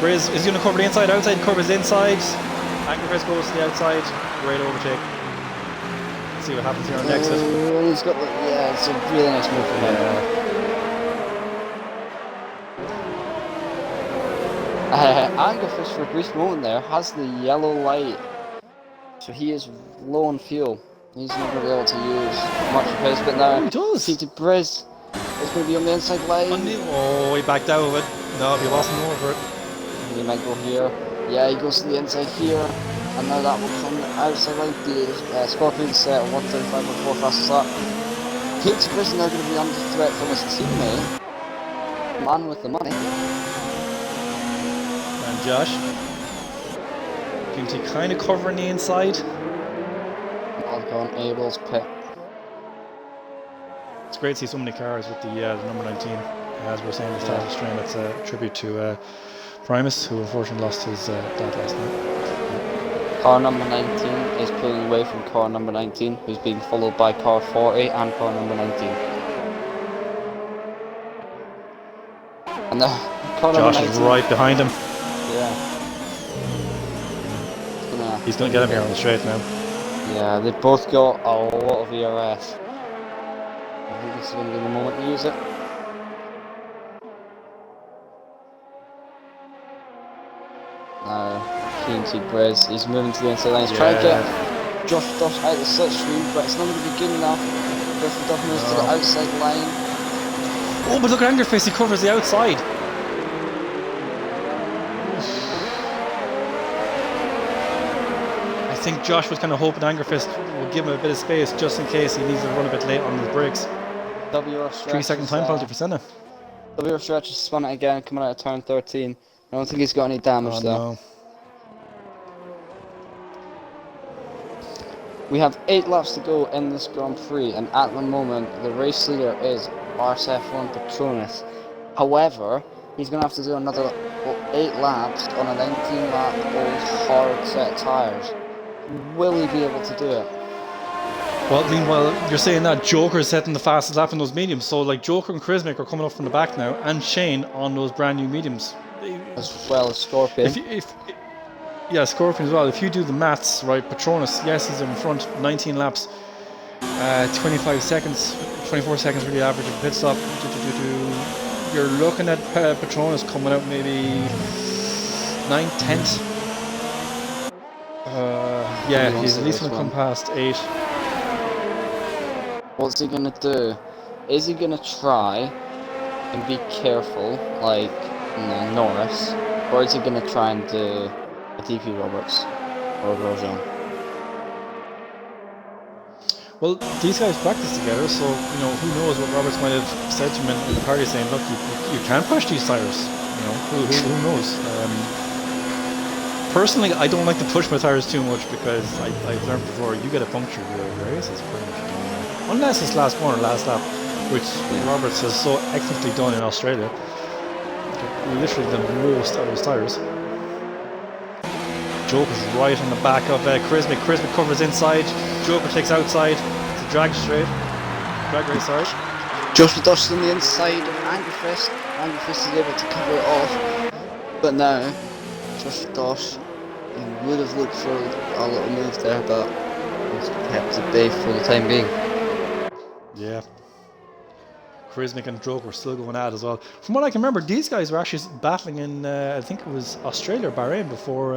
Briz is going to cover the inside, outside covers inside. Angerfist goes to the outside. Great overtake. Let's see what happens here on the exit. He's got, yeah, it's a really nice move from him. Angerfist for a brief moment there has the yellow light, so he is low on fuel. He's not going to be able to use much of his, but now he does. Peter Briz is going to be on the inside line. Oh, he backed out of it. No, he lost him over it. He might go here. Yeah, he goes to the inside here, and now that will come outside line. The Scorpions 135.4 fastest lap. Peter Briz is now going to be under threat from his teammate, man with the money. And Josh, Guilty kind of covering the inside. Gone Abel's pit. It's great to see so many cars with the number 19. As we were saying at the start of the stream, it's a tribute to Primus, who unfortunately lost his dad last night. Car number 19 is pulling away from car number 19, who's being followed by car 40 and car number 19. And car Josh number 19 is right behind him. Yeah. He's going to get him here on the straight now. Yeah, they've both got a lot of ERS. I think this is going to be the moment to use it. Now, Guilty Briz, he's moving to the inside line. He's trying to get Josh Dosh out of the slipstream, but it's not going to be good enough. Josh Dosh moves to the outside line. Oh, but look at Angerface, he covers the outside. I think Josh was kind of hoping Angerfist would give him a bit of space just in case he needs to run a bit late on his brakes. WR stretch 3 second time penalty for Senna. WR stretch has spun it again, coming out of turn 13. I don't think he's got any damage there. No. We have 8 laps to go in this Grand Prix, and at the moment the race leader is RSF1 Patronus. However, he's going to have to do another 8 laps on a 19 lap old hard set of tyres. Will he be able to do it? Well, meanwhile, you're saying that Joker's setting the fastest lap in those mediums, so like Joker and Charismic are coming up from the back now, and Shane on those brand new mediums. As well as Scorpion. Yeah, Scorpion as well. If you do the maths, right, Patronus, yes, he's in front, 19 laps, 25 seconds, 24 seconds for the average of pit stop. You're looking at Patronus coming out maybe 9/10. Yeah, he's at least going to come past 8. What's he going to do? Is he going to try and be careful, like Norris, or is he going to try and do a DP Roberts or Grosjean? Well, these guys practice together, so you know who knows what Roberts might have said to him in the party, saying, "Look, you can push these tires." You know, who knows? Personally, I don't like to push my tires too much because I've learned before you get a puncture your race is pretty much unless it's last corner, last lap, which Roberts has so excellently done in Australia. Literally the most out of his tires. Joker's right on the back of Charismic. Charismic covers inside. Joker takes outside. It's a drag straight. Drag race, sorry. Joshua Dosh on the inside of Angerfist. Angerfist is able to cover it off. But now, Joshua Dosh, he would have looked for a little move there, but he's kept at bay for the time being. Yeah. Charismic and Joker still going at as well. From what I can remember, these guys were actually battling in, I think it was Australia or Bahrain before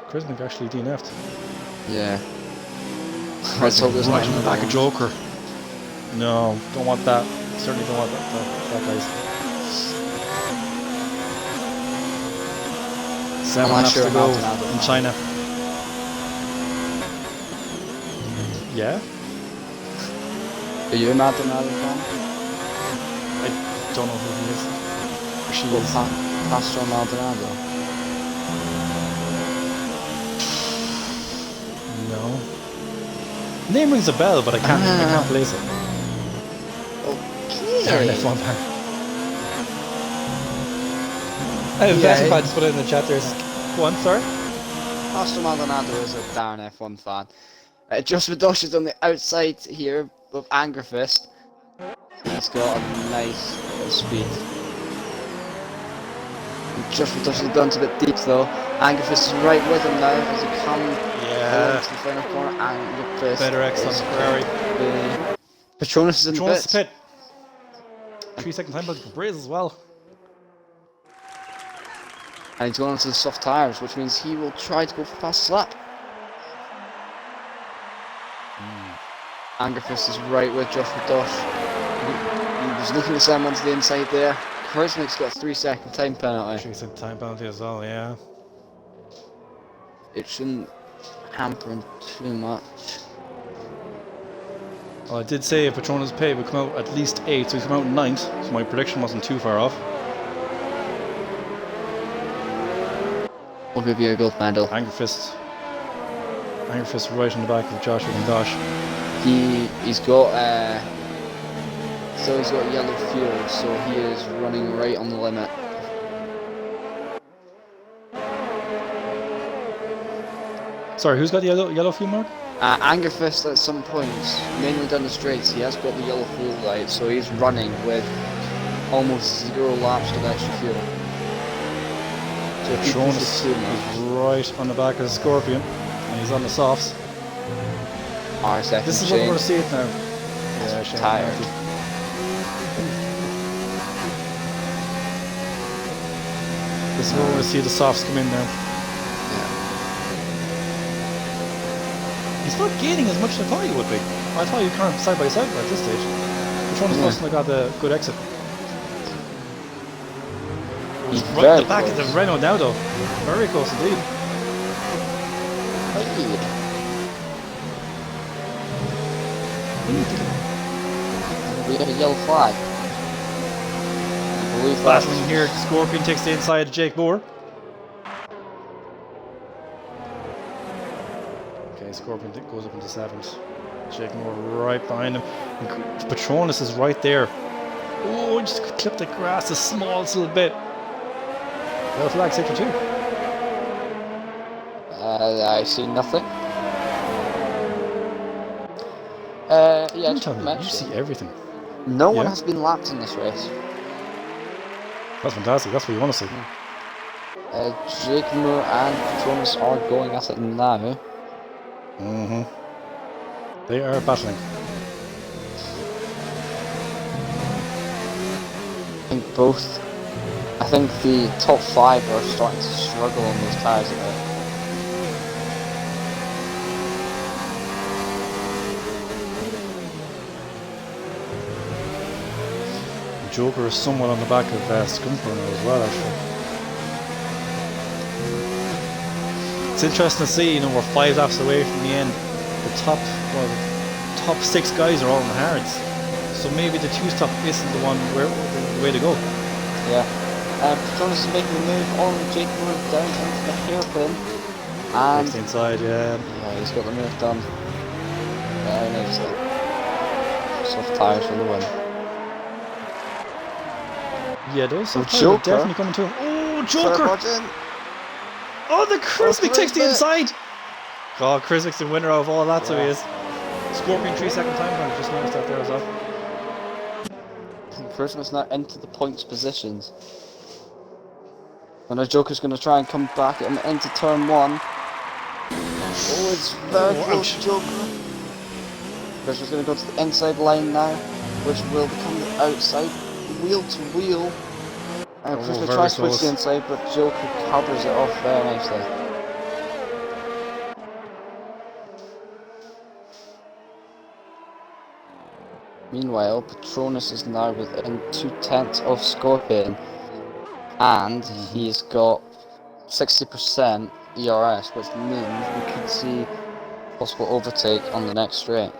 Charismic actually DNF'd. Yeah. Let's hope there's right on the back of Joker. No, don't want that. Certainly don't want that guys. 7 laps to go in China. Yeah? Are you a Maldonado fan? I don't know who he is. Or she is. Pastor Maldonado. No. Name rings a bell, but I can't place it. Okay. Sorry, F1 fan. Best fan just put it in the chat there. Go on, sorry. Pastor Maldonado is a Darren F1 fan. Josh Madosh is on the outside here with Anger Fist. He's got a nice bit of speed. Josh Madosh has gone a bit deep though. Anger Fist is right with him now as he comes into the final corner. Anger Fist. Better X on Ferrari. Patronus is in the pit. 3 second time penalty for Braze as well. And he's going onto the soft tyres, which means he will try to go for fastest lap. Angerfist is right with Josh Madosh. He was looking to send one to the inside there. Charismic's got a 3 second time penalty. 3 second time penalty as well, yeah. It shouldn't hamper him too much. Well, I did say if Patronus pay would come out at least 8th, so he's come out 9th, so my prediction wasn't too far off. We'll give you a gold medal. Angerfist right in the back of Joshua and Dosh. He's got he's got yellow fuel, so he is running right on the limit. Sorry, who's got the yellow fuel mark? Angerfist at some points, mainly down the straights, he has got the yellow fuel light, so he's running with almost 0 laps of extra fuel. So Patronus is right on the back of the Scorpion, and he's on the softs. RSF1 this is what we're going to see it now. Yeah, tired. This is where we're going to see the softs come in now. He's not gaining as much as I thought he would be. I thought you can't side by side at this stage. Patronus must have got a good exit. He's right at the back of the Renault now though. Very close indeed. We have a yellow flag. Battling here, Scorpion takes the inside of Jake Moore. Okay, Scorpion goes up into 7th. Jake Moore right behind him. And Patronus is right there. Oh, just clipped the grass the smallest little bit. Yellow flag sector 2. I see nothing. Yeah, you see everything. No one has been lapped in this race. That's fantastic, that's what you want to see. Jake Moore and Patronus are going at it now. They are battling. I think the top 5 are starting to struggle on those tyres a bit. Joker is somewhat on the back of Scumperner as well, actually. It's interesting to see, we're 5 laps away from the end. The top 6 guys are all in the hards. So maybe the 2-stop isn't the way to go. Yeah. Patronus is making the move on Jake Moore down into the hairpin. And next inside, yeah. Yeah, he's got the move done. Very nicely. Soft tyres for the win. Yeah, those soft tyres are definitely coming to him. Oh, Joker! Oh, the Chrismic takes the inside! Oh, Chrismic's the winner of all that, so he is. Scorpion 3 second time penalty, just noticed that there as well. Christmas now into the points positions. And the Joker's going to try and come back and into turn 1. Oh, it's very close, Joker. Christmas going to go to the inside line now, which will become the outside, wheel to wheel. And Christmas tries to switch the inside, but Joker covers it off very nicely. Meanwhile, Patronus is now within 2/10 of Scorpion, and he's got 60% ERS, which means we could see possible overtake on the next straight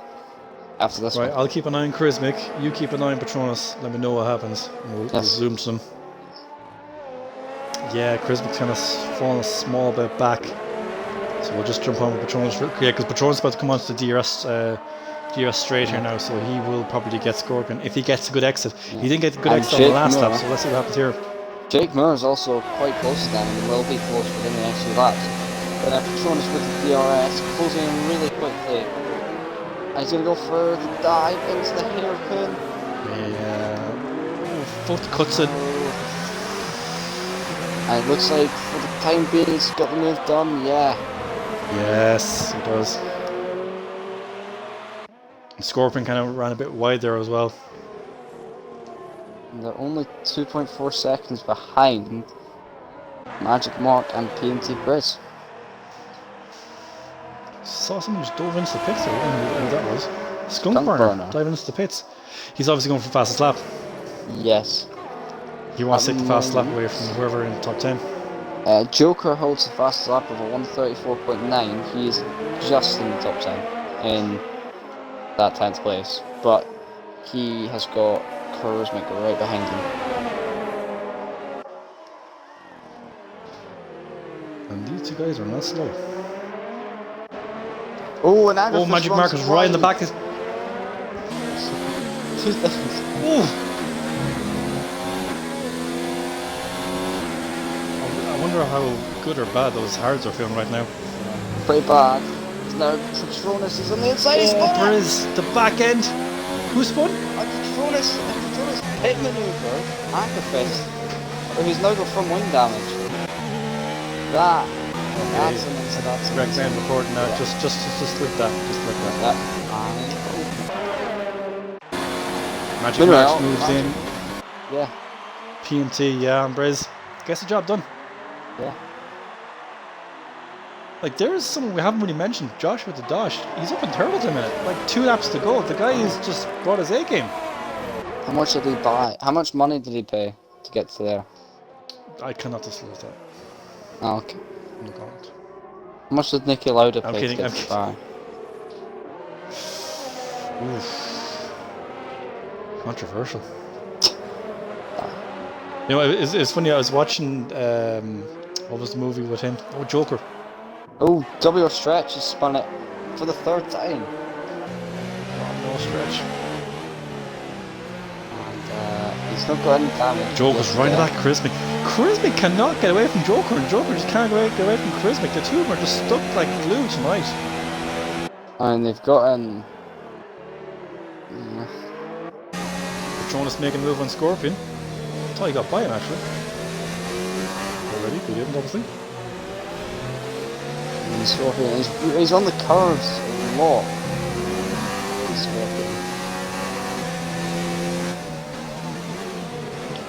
after this one. I'll keep an eye on Chrismic, you keep an eye on Patronus, let me know what happens. We'll zoom to them. Yeah, Chrismic's kind of fallen a small bit back, so we'll just jump on with Patronus. Yeah, because Patronus is about to come onto the DRS straight here now, so he will probably get Scorpion if he gets a good exit. He didn't get a good exit on the last lap, so let's see what happens here. Jake Moore is also quite close to them and will be close within the next few laps. But Patronus with the DRS closing in really quickly. And he's going to go for the dive into the hairpin. Yeah. Foot cuts it. And it looks like for the time being he's got the move done, yeah. Yes, he does. Scorpion kind of ran a bit wide there as well. And they're only 2.4 seconds behind Magic Mark and PMT Briz. Saw someone just dove into the pits there. I don't know who that was. Skunk Skunk Burner Burner. diving into the pits. He's obviously going for fastest lap. Yes. He wants to take the fastest lap away from whoever in the top 10. Joker holds the fastest lap of a 1:34.9. He is just in the top 10 in that 10th place, but he has got Charismatic right behind him. And these two guys are not slow. Oh, and Agatha Magic Mark is right in the back. Ooh. I wonder how good or bad those hards are feeling right now. Pretty bad. Now Patronus is on the inside. Briz, the back end. Who spun? Patronus hit maneuver, Aquafist, who's now got front wing damage. That's an incident. Correct name recording now. Just like that. Just like that. Magic Mark moves in. Yeah. PMT, yeah, and Briz gets the job done. Yeah. Like, there's someone we haven't really mentioned, Josh with the Dosh. He's up in third at the minute. Like, 2 laps to go. The guy has just brought his A game. How much did he buy? How much money did he pay to get to there? I cannot disclose that. Oh, okay. No comment. How much did Nicky Lauda pay kidding, to I'm get to Dubai? Oof. Controversial. You know, it's funny, I was watching, what was the movie with him? Oh, Joker. Oh, W Stretch has spun it for the 3rd time. No Stretch. And he's not got any damage. Joker's right at that Charismatic. Charismatic cannot get away from Joker, and Joker just can't get away from Charismatic. The two of them are just stuck like glue tonight. And they've got an... Patronus making a move on Scorpion. I thought he got by him actually. Already, he didn't obviously. Scorpion, he's on the curves a lot.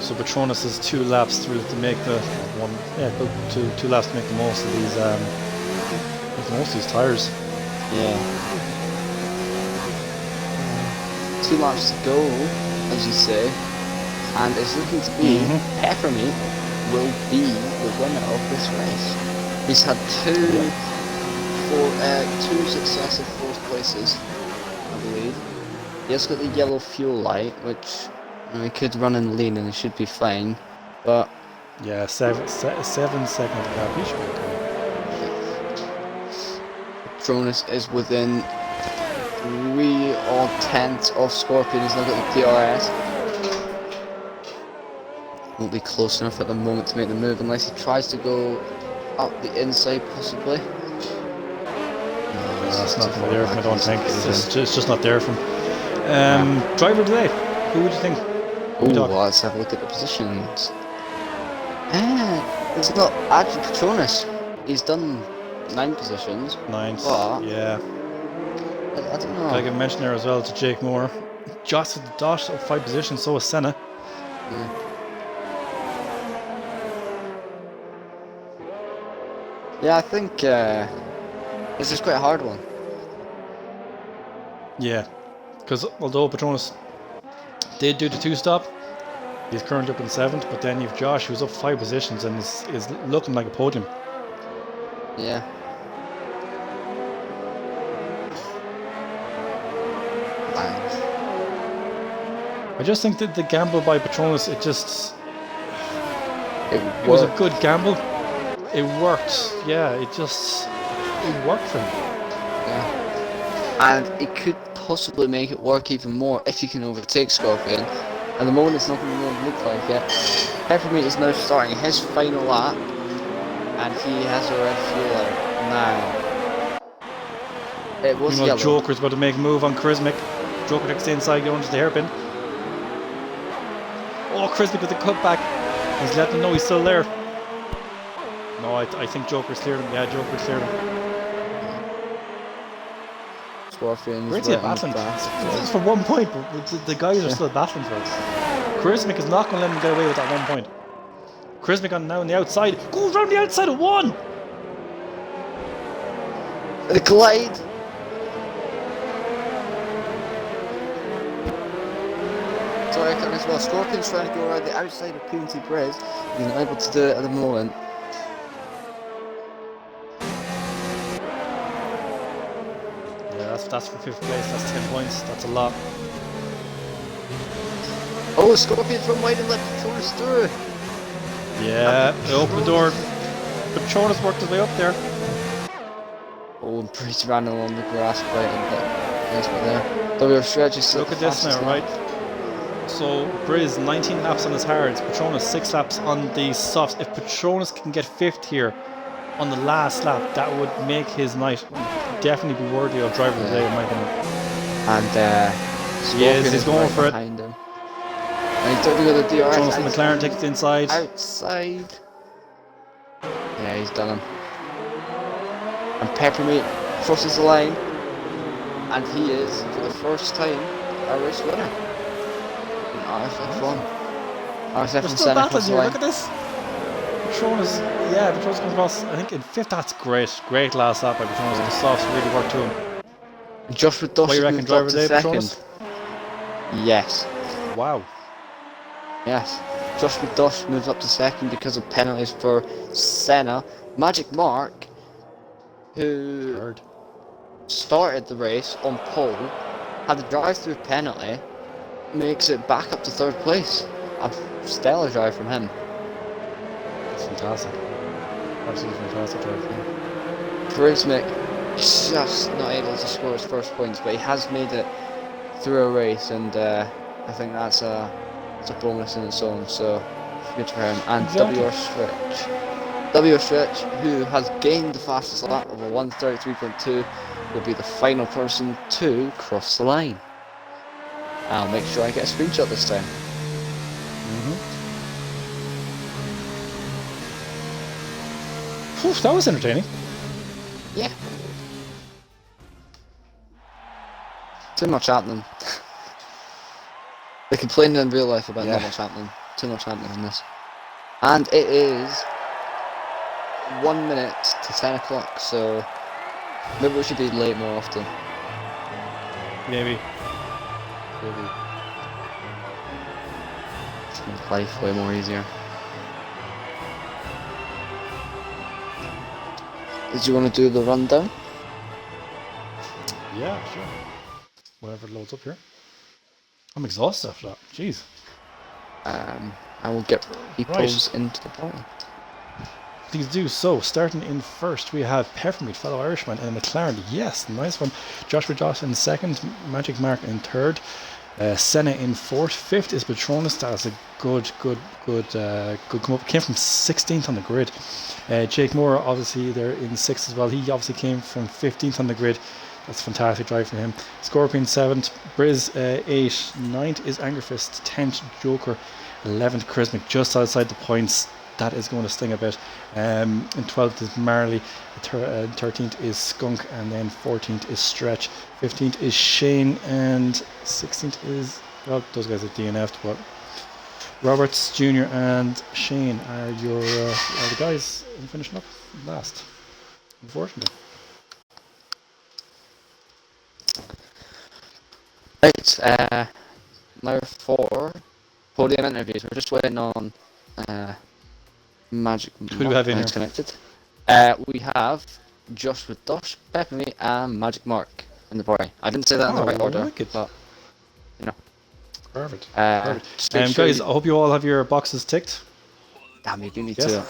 So Patronus is 2 laps through to make the two laps to make the most of these tires. Yeah. 2 laps to go, as you say, and it's looking to be Peppermeat will be the winner of this race. He's had two successive 4th places, I believe. He has got the yellow fuel light, which he could run in lean and it should be fine, but yeah, 7 seconds gap. He should be okay. Patronus is within 3 odd tenths of Scorpion. He's now got the DRS. Won't be close enough at the moment to make the move unless he tries to go up the inside, possibly. That's not there for him, I don't think. It's just not there for him. Driver today, who would you think? Let's have a look at the positions. It's not actually Patronus. He's done 9 positions. 9, yeah. I don't know. Like I mentioned there as well to Jake Moore. Josh with the Dosh up 5 positions, so is Senna. Yeah, I think this is quite a hard one. Yeah, because although Patronus did do the 2-stop, he's currently up in 7th, but then you've Josh who's up 5 positions and is looking like a podium. Yeah. I just think that the gamble by Patronus, it was a good gamble. It worked, yeah, it worked for him. Yeah. And it could possibly make it work even more if you can overtake Scorpion. At the moment, it's not going to look like it. Peppermeat is now starting his final lap, and he has a red fuel out. Now, it was yellow. Joker's about to make a move on Charismic. Joker takes the inside, going to the hairpin. Oh, Charismic with the cutback. He's letting him know he's still there. No, I think Joker's cleared him. Yeah, Joker's cleared him. Where's he battling? This is for 1 point, but the guys are still battling for it. Charismic is not going to let him get away with that 1 point. Charismic on now on the outside. Goes around the outside of 1! The glide! Sorry, I can't as well. Scorpion's trying to go around the outside of Punty Brez. He's not able to do it at the moment. That's for 5th place, that's 10 points, that's a lot. Oh, Scorpion's from wide and let Patronus through. Yeah, they opened the door. Patronus worked his way up there. Oh, and Breeze ran along the grass quite a bit. Nice bit there. W stretch is Look at this now, right? So, Briz, 19 laps on his hards, Patronus 6 laps on the softs. If Patronus can get 5th here on the last lap, that would make his night definitely be worthy of driver of the day, in my opinion. And he's going for it. Him. And he's doing the DRS. Jonas McLaren takes it inside. Outside. Yeah, he's done him. And Peppermeat crosses the line. And he is, for the first time, a race winner. In RSF1. RSF1 still battling here, look at this. Patronus, Patronus comes across, I think in 5th, that's great. Great last lap by Patronus, and the softs really worked to him. Joshua Dush what do you reckon, driver to day, second. Patronus? Yes. Wow. Yes. Joshua Dush moves up to second because of penalties for Senna. Magic Mark, who started the race on pole, had a drive-through penalty, makes it back up to 3rd place. A stellar drive from him. That's fantastic. Absolutely fantastic drive from him. Charismic just not able to score his first points, but he has made it through a race, and I think that's a bonus in its own, so good for him. And exactly. WR Stretch, who has gained the fastest lap of a 1:33.2, will be the final person to cross the line. I'll make sure I get a screenshot this time. Oof, that was entertaining. Yeah. Too much happening. They complained in real life about not much happening. Too much happening in this. And it is 1 minute to 10 o'clock, so maybe we should be late more often. Maybe. It's make life way more easier. Did you want to do the rundown? Yeah, sure. Whatever loads up here. I'm exhausted after that. Jeez. I will get people's into the party. Please do so. Starting in first, we have Peppermeat, fellow Irishman, and McLaren. Yes, nice one. Joshua Joss in second, Magic Mark in third, Senna in fourth. 5th is Patronus. That's a good come up. Came from 16th on the grid. Jake Moore, obviously, there in 6th as well. He obviously came from 15th on the grid. That's a fantastic drive for him. Scorpion 7th, Briz 8th, 9th is Angerfist, 10th Joker, 11th Charismic, just outside the points. That is going to sting a bit. And 12th is Marley, 13th is Skunk, and then 14th is Stretch, 15th is Shane, and 16th is, well, those guys are DNF'd, but Roberts Jr. and Shane are the guys finishing up last, unfortunately. Right, now for podium interviews. We're just waiting on Magic Mark. Who do we have in here? Connected. We have Josh with Dosh, Peppermeat, and Magic Mark in the party. I didn't say that in the right order, but you know. Perfect. Perfect. Guys, I hope you all have your boxes ticked. Damn, you do need to.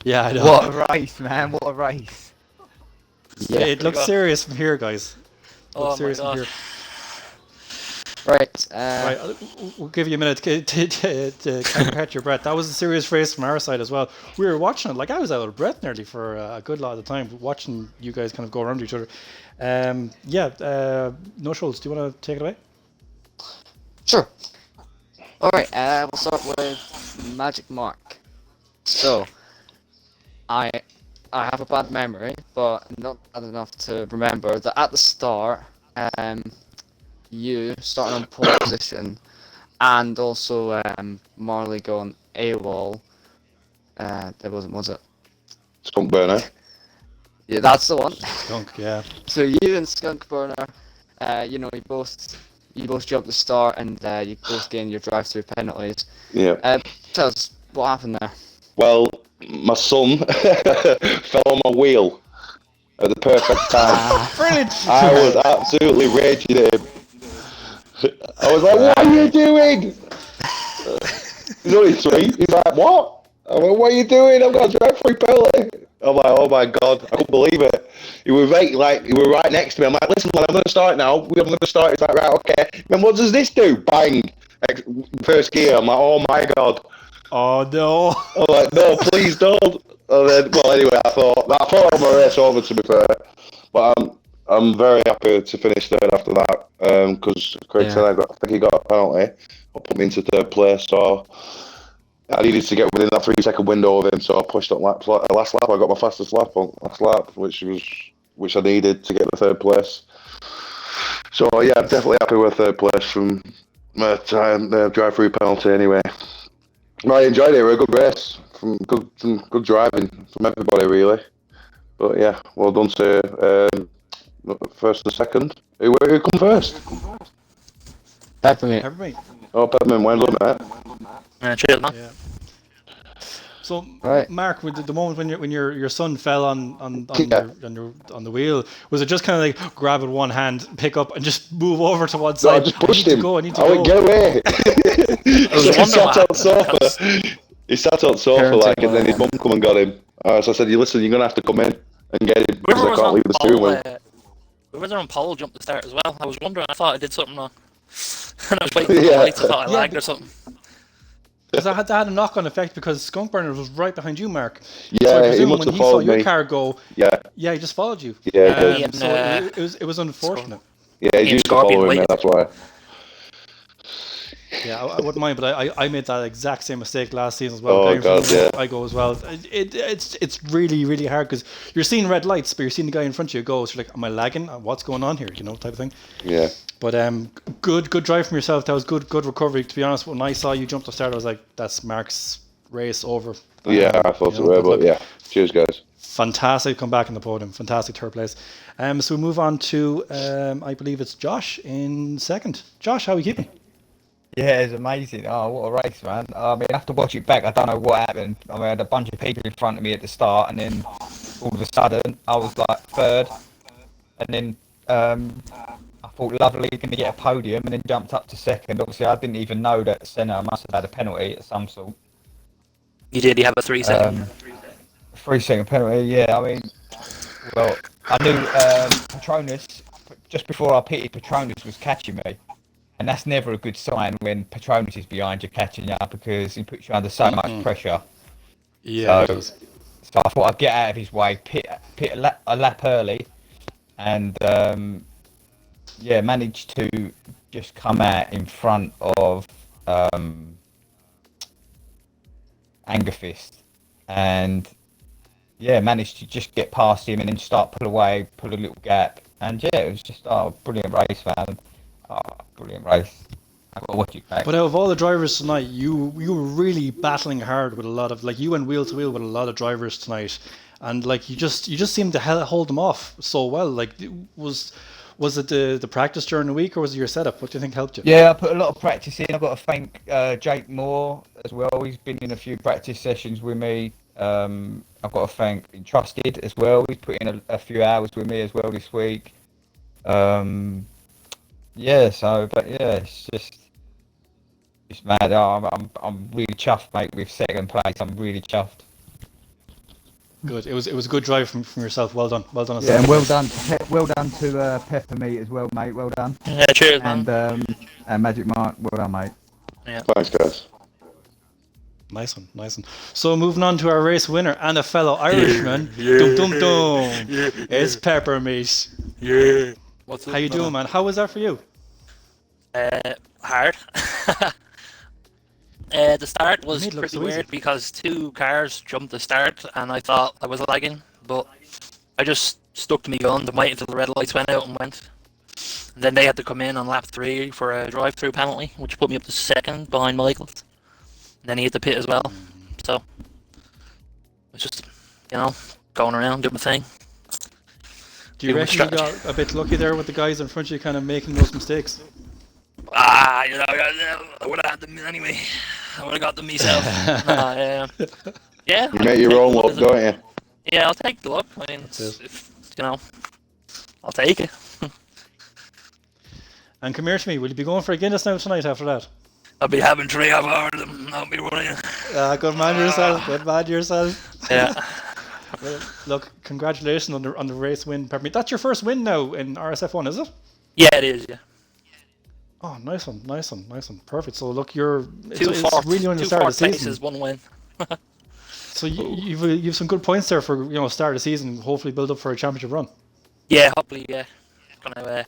Yeah, I know. What a race, man! What a race! Yeah, it looks serious from here, guys. Oh my gosh. Right. Right, we'll give you a minute to catch your breath. That was a serious race from our side as well. We were watching it, like I was out of breath nearly for a good lot of the time, watching you guys kind of go around each other. No Schultz, do you want to take it away? Sure. Alright, we'll start with Magic Mark. So, I have a bad memory, but not bad enough to remember that at the start, you starting on pole position, and also Marley going AWOL. There wasn't, was it? Skunk burner. Yeah, that's the one. Skunk, yeah. So you and Skunk Burner, you both jumped the start, and you both gained your drive-through penalties. Yeah. Tell us what happened there. Well, my son fell on my wheel at the perfect time. Brilliant! I was absolutely raging at him. I was like, "What are you doing?" He's only 3. He's like, "What?" I'm like, "What are you doing? I've got a drive-through penalty." I'm like, "Oh my god!" I couldn't believe it. He was right next to me. I'm like, "Listen, man, I'm going to start now. I'm going to start." He's like, "Right, okay." Then what does this do? Bang! First gear. I'm like, "Oh my god." Oh no! I'm like, "No, please don't." And then, well, anyway, I thought I was my race over, to be fair. But I'm very happy to finish third after that, because Craig said I think he got a penalty, or put me into third place. So I needed to get within that 3-second window of him. So I pushed up last lap. I got my fastest lap on last lap, which I needed to get the third place. So yeah, I'm definitely happy with third place from my time drive-through penalty. Anyway. I enjoyed it. It was a good race, some good driving from everybody, really. But yeah, well done to first and second. Who come first? Peppermint. Peppermint. Oh, Peppermint, well done, mate. Cheers, man. Yeah. So, Right. Mark, with the moment when your son fell on the wheel, was it just kind of like grab with one hand, pick up, and just move over to one No, side? I just pushed him. I need to I go. went, "Get away!" He wondering sat what on happened, sofa. because- He sat on sofa Parenting and then his mum come and got him. So I said, "Listen, you're gonna have to come in and get him because I can't leave the steering wheel." Whoever on pole jumped the start as well. I was wondering. I thought I did something wrong. And I was waiting for the Yeah. lights. I thought I Yeah, lagged or something. Because that had a knock-on effect because Skunk Burner was right behind you, Mark. Yeah, so I he presume must when have he saw followed your me. car go, Yeah, he just followed you. Yeah, he did. So it was unfortunate. yeah, Me he's and used to Scorpion following me. waited. That's why. Yeah, I wouldn't mind, but I made that exact same mistake last season as well. Oh, Going God, from the yeah. I go as well. It's really, really hard because you're seeing red lights, but you're seeing the guy in front of you go. So you're like, am I lagging? What's going on here? Type of thing. Yeah. But good drive from yourself. That was good recovery. To be honest, when I saw you jump the start, I was like, that's Mark's race over. Yeah, I thought so, but but look, yeah. Cheers, guys. fantastic come back in the podium. Fantastic third place. So we move on to I believe it's Josh in second. Josh, how are we keeping? Yeah, it's amazing. Oh, what a race, man. I mean, after watching it back, I don't know what happened. I mean, I had a bunch of people in front of me at the start, and then all of a sudden, I was like third. And then I thought Lovely going to get a podium, and then jumped up to second. Obviously, I didn't even know that Senna must have had a penalty of some sort. You did. You have a 3-second. 3-second penalty, yeah. I mean, well, I knew Patronus, just before I pitted, Patronus was catching me. And that's never a good sign when Patronus is behind you catching you because he puts you under so much pressure. Yeah. So I thought I'd get out of his way, pit a lap early, and managed to just come out in front of Angerfist, and managed to just get past him and then start pull a little gap, and it was just brilliant race, man. Brilliant race. I've got to watch it back. But out of all the drivers tonight, you were really battling hard with a lot of you went wheel to wheel with a lot of drivers tonight, and you just seemed to hold them off so well. Was it the practice during the week or was it your setup? What do you think helped you? Yeah, I put a lot of practice in. I've got to thank Jake Moore as well. He's been in a few practice sessions with me. I've got to thank Entrusted as well. He's put in a few hours with me as well this week. It's mad. I'm really chuffed, mate, with second place. I'm really chuffed. Good. It was a good drive from yourself. Well done. Well done. Yeah, and well done to Pepper Meat as well, mate. Well done. Yeah, cheers, man. And Magic Mark, well done, mate. Yeah. Thanks, guys. Nice one. So moving on to our race winner and a fellow Irishman. Dum dum dum. It's Peppermeat. Yeah. What's How you doing, man? How was that for you? Hard. The start was You made it look pretty so easy. weird because 2 cars jumped the start and I thought I was lagging, but I just stuck to my guns and waited until the red lights went out and went. And then they had to come in on lap 3 for a drive-through penalty, which put me up to 2nd behind Michaels. And then he hit the pit as well. So it was just, going around doing my thing. Do you Doing my reckon you strategy. got a bit lucky there with the guys in front of you kind of making those mistakes? I would have had them anyway. I would have got them myself. Yeah. You make your own luck, don't you? Yeah, I'll take the luck. I mean, I'll take it. And come here to me. Will you be going for a Guinness now tonight after that? I'll be having 3 of them. I'll be running. Good man yourself. Good man yourself. Yeah. Well, look, congratulations on the race win, Peppermeat. That's your first win now in RSF1, is it? Yeah, it is. Yeah. Oh, nice one. Perfect. So look, it's Fourth really on the start of the season. places, 1 win. So you've some good points there for start of the season. Hopefully build up for a championship run. Yeah, hopefully. Yeah. Gonna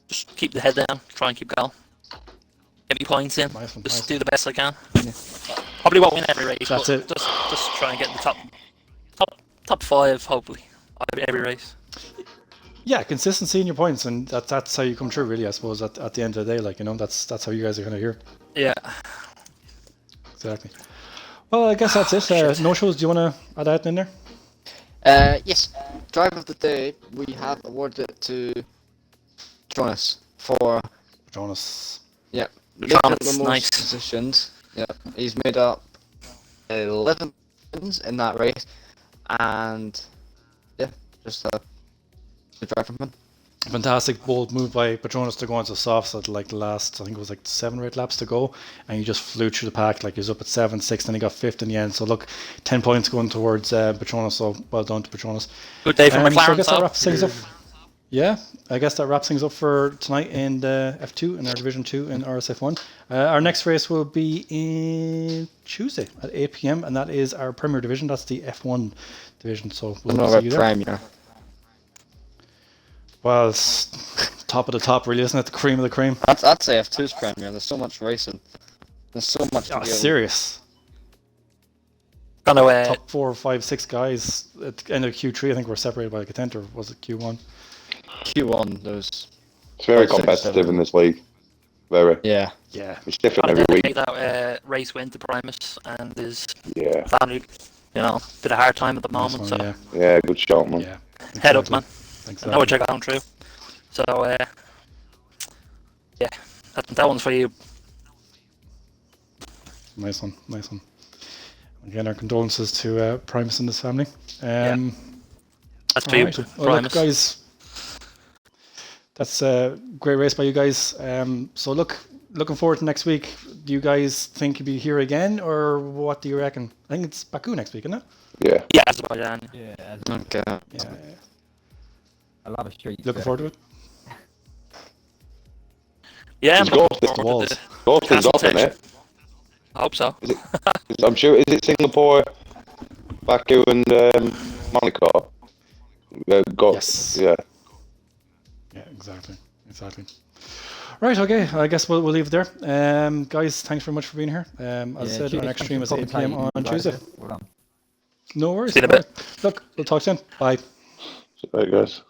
just keep the head down. Try and keep going. Get me points in. Nice one. Just do the best I can. Yeah. Probably won't win every race. That's but it. Just try and get in the top 5. Hopefully, every race. Yeah, consistency in your points, and that's how you come through. Really, I suppose at the end of the day, that's how you guys are going to hear. Yeah. Exactly. Well, I guess that's it. No shows. Do you want to add anything in there? Yes. Driver of the day, we have awarded it to Jonas for Jonas. making up the Jonas, most nice. positions. Yeah, he's made up 11 wins in that race, and just a good drive from him. Fantastic, bold move by Patronus to go into softs at like the last, I think it was like 7 or 8 laps to go, and he just flew through the pack. Like he was up at 7, 6, then he got 5th in the end. So look, 10 points going towards Patronus. So well done to Patronus. Good day for So I McLaren. guess that wraps things up. Yeah, I guess that wraps things up for tonight in the F2 in our Division 2 in RSF1. Our next race will be in Tuesday at 8 p.m. and that is our Premier Division. That's the F1 division. So we'll see you there. Premier. Well, it's top of the top, really, isn't it? The cream of the cream. I'd say F2's Premier. There's so much racing. There's so much. Oh, to do. serious. Gonna Top 4, 5, 6 guys at the end of Q3. I think we're separated by like a tenth, or was it Q1? Q1. There's. It's very 5, 6, competitive 7. in this league. Very. Yeah. Yeah. It's different gotta every week. take that race win to Primus and his Yeah. family. Bit of hard time at the moment. Nice So one, Yeah, good shot, man. yeah. head up, man. Exactly. I know what you're going through. So yeah, that one's for you. Nice one. Again, our condolences to Primus and his family. That's for you, Alright. Well, Primus. look, guys, that's a great race by you guys. So looking forward to next week. Do you guys think you'll be here again, or what do you reckon? I think it's Baku next week, isn't it? Yeah. Yeah, Azerbaijan. Yeah, Okay. Yeah. I love a street. Looking forward to it. Yeah, It's I'm looking Ghost, forward to the the Ghosting's castle off, isn't section. it? I hope so. I'm sure. Is it Singapore, Baku, and Monaco? Yes. Yeah. Yeah, exactly. Right, okay. I guess we'll leave it there. Guys, thanks very much for being here. As I said, our next stream is 8 p.m. on Tuesday. Well done. No worries. See you in a bit. Look, we'll talk soon. Bye. Right, guys.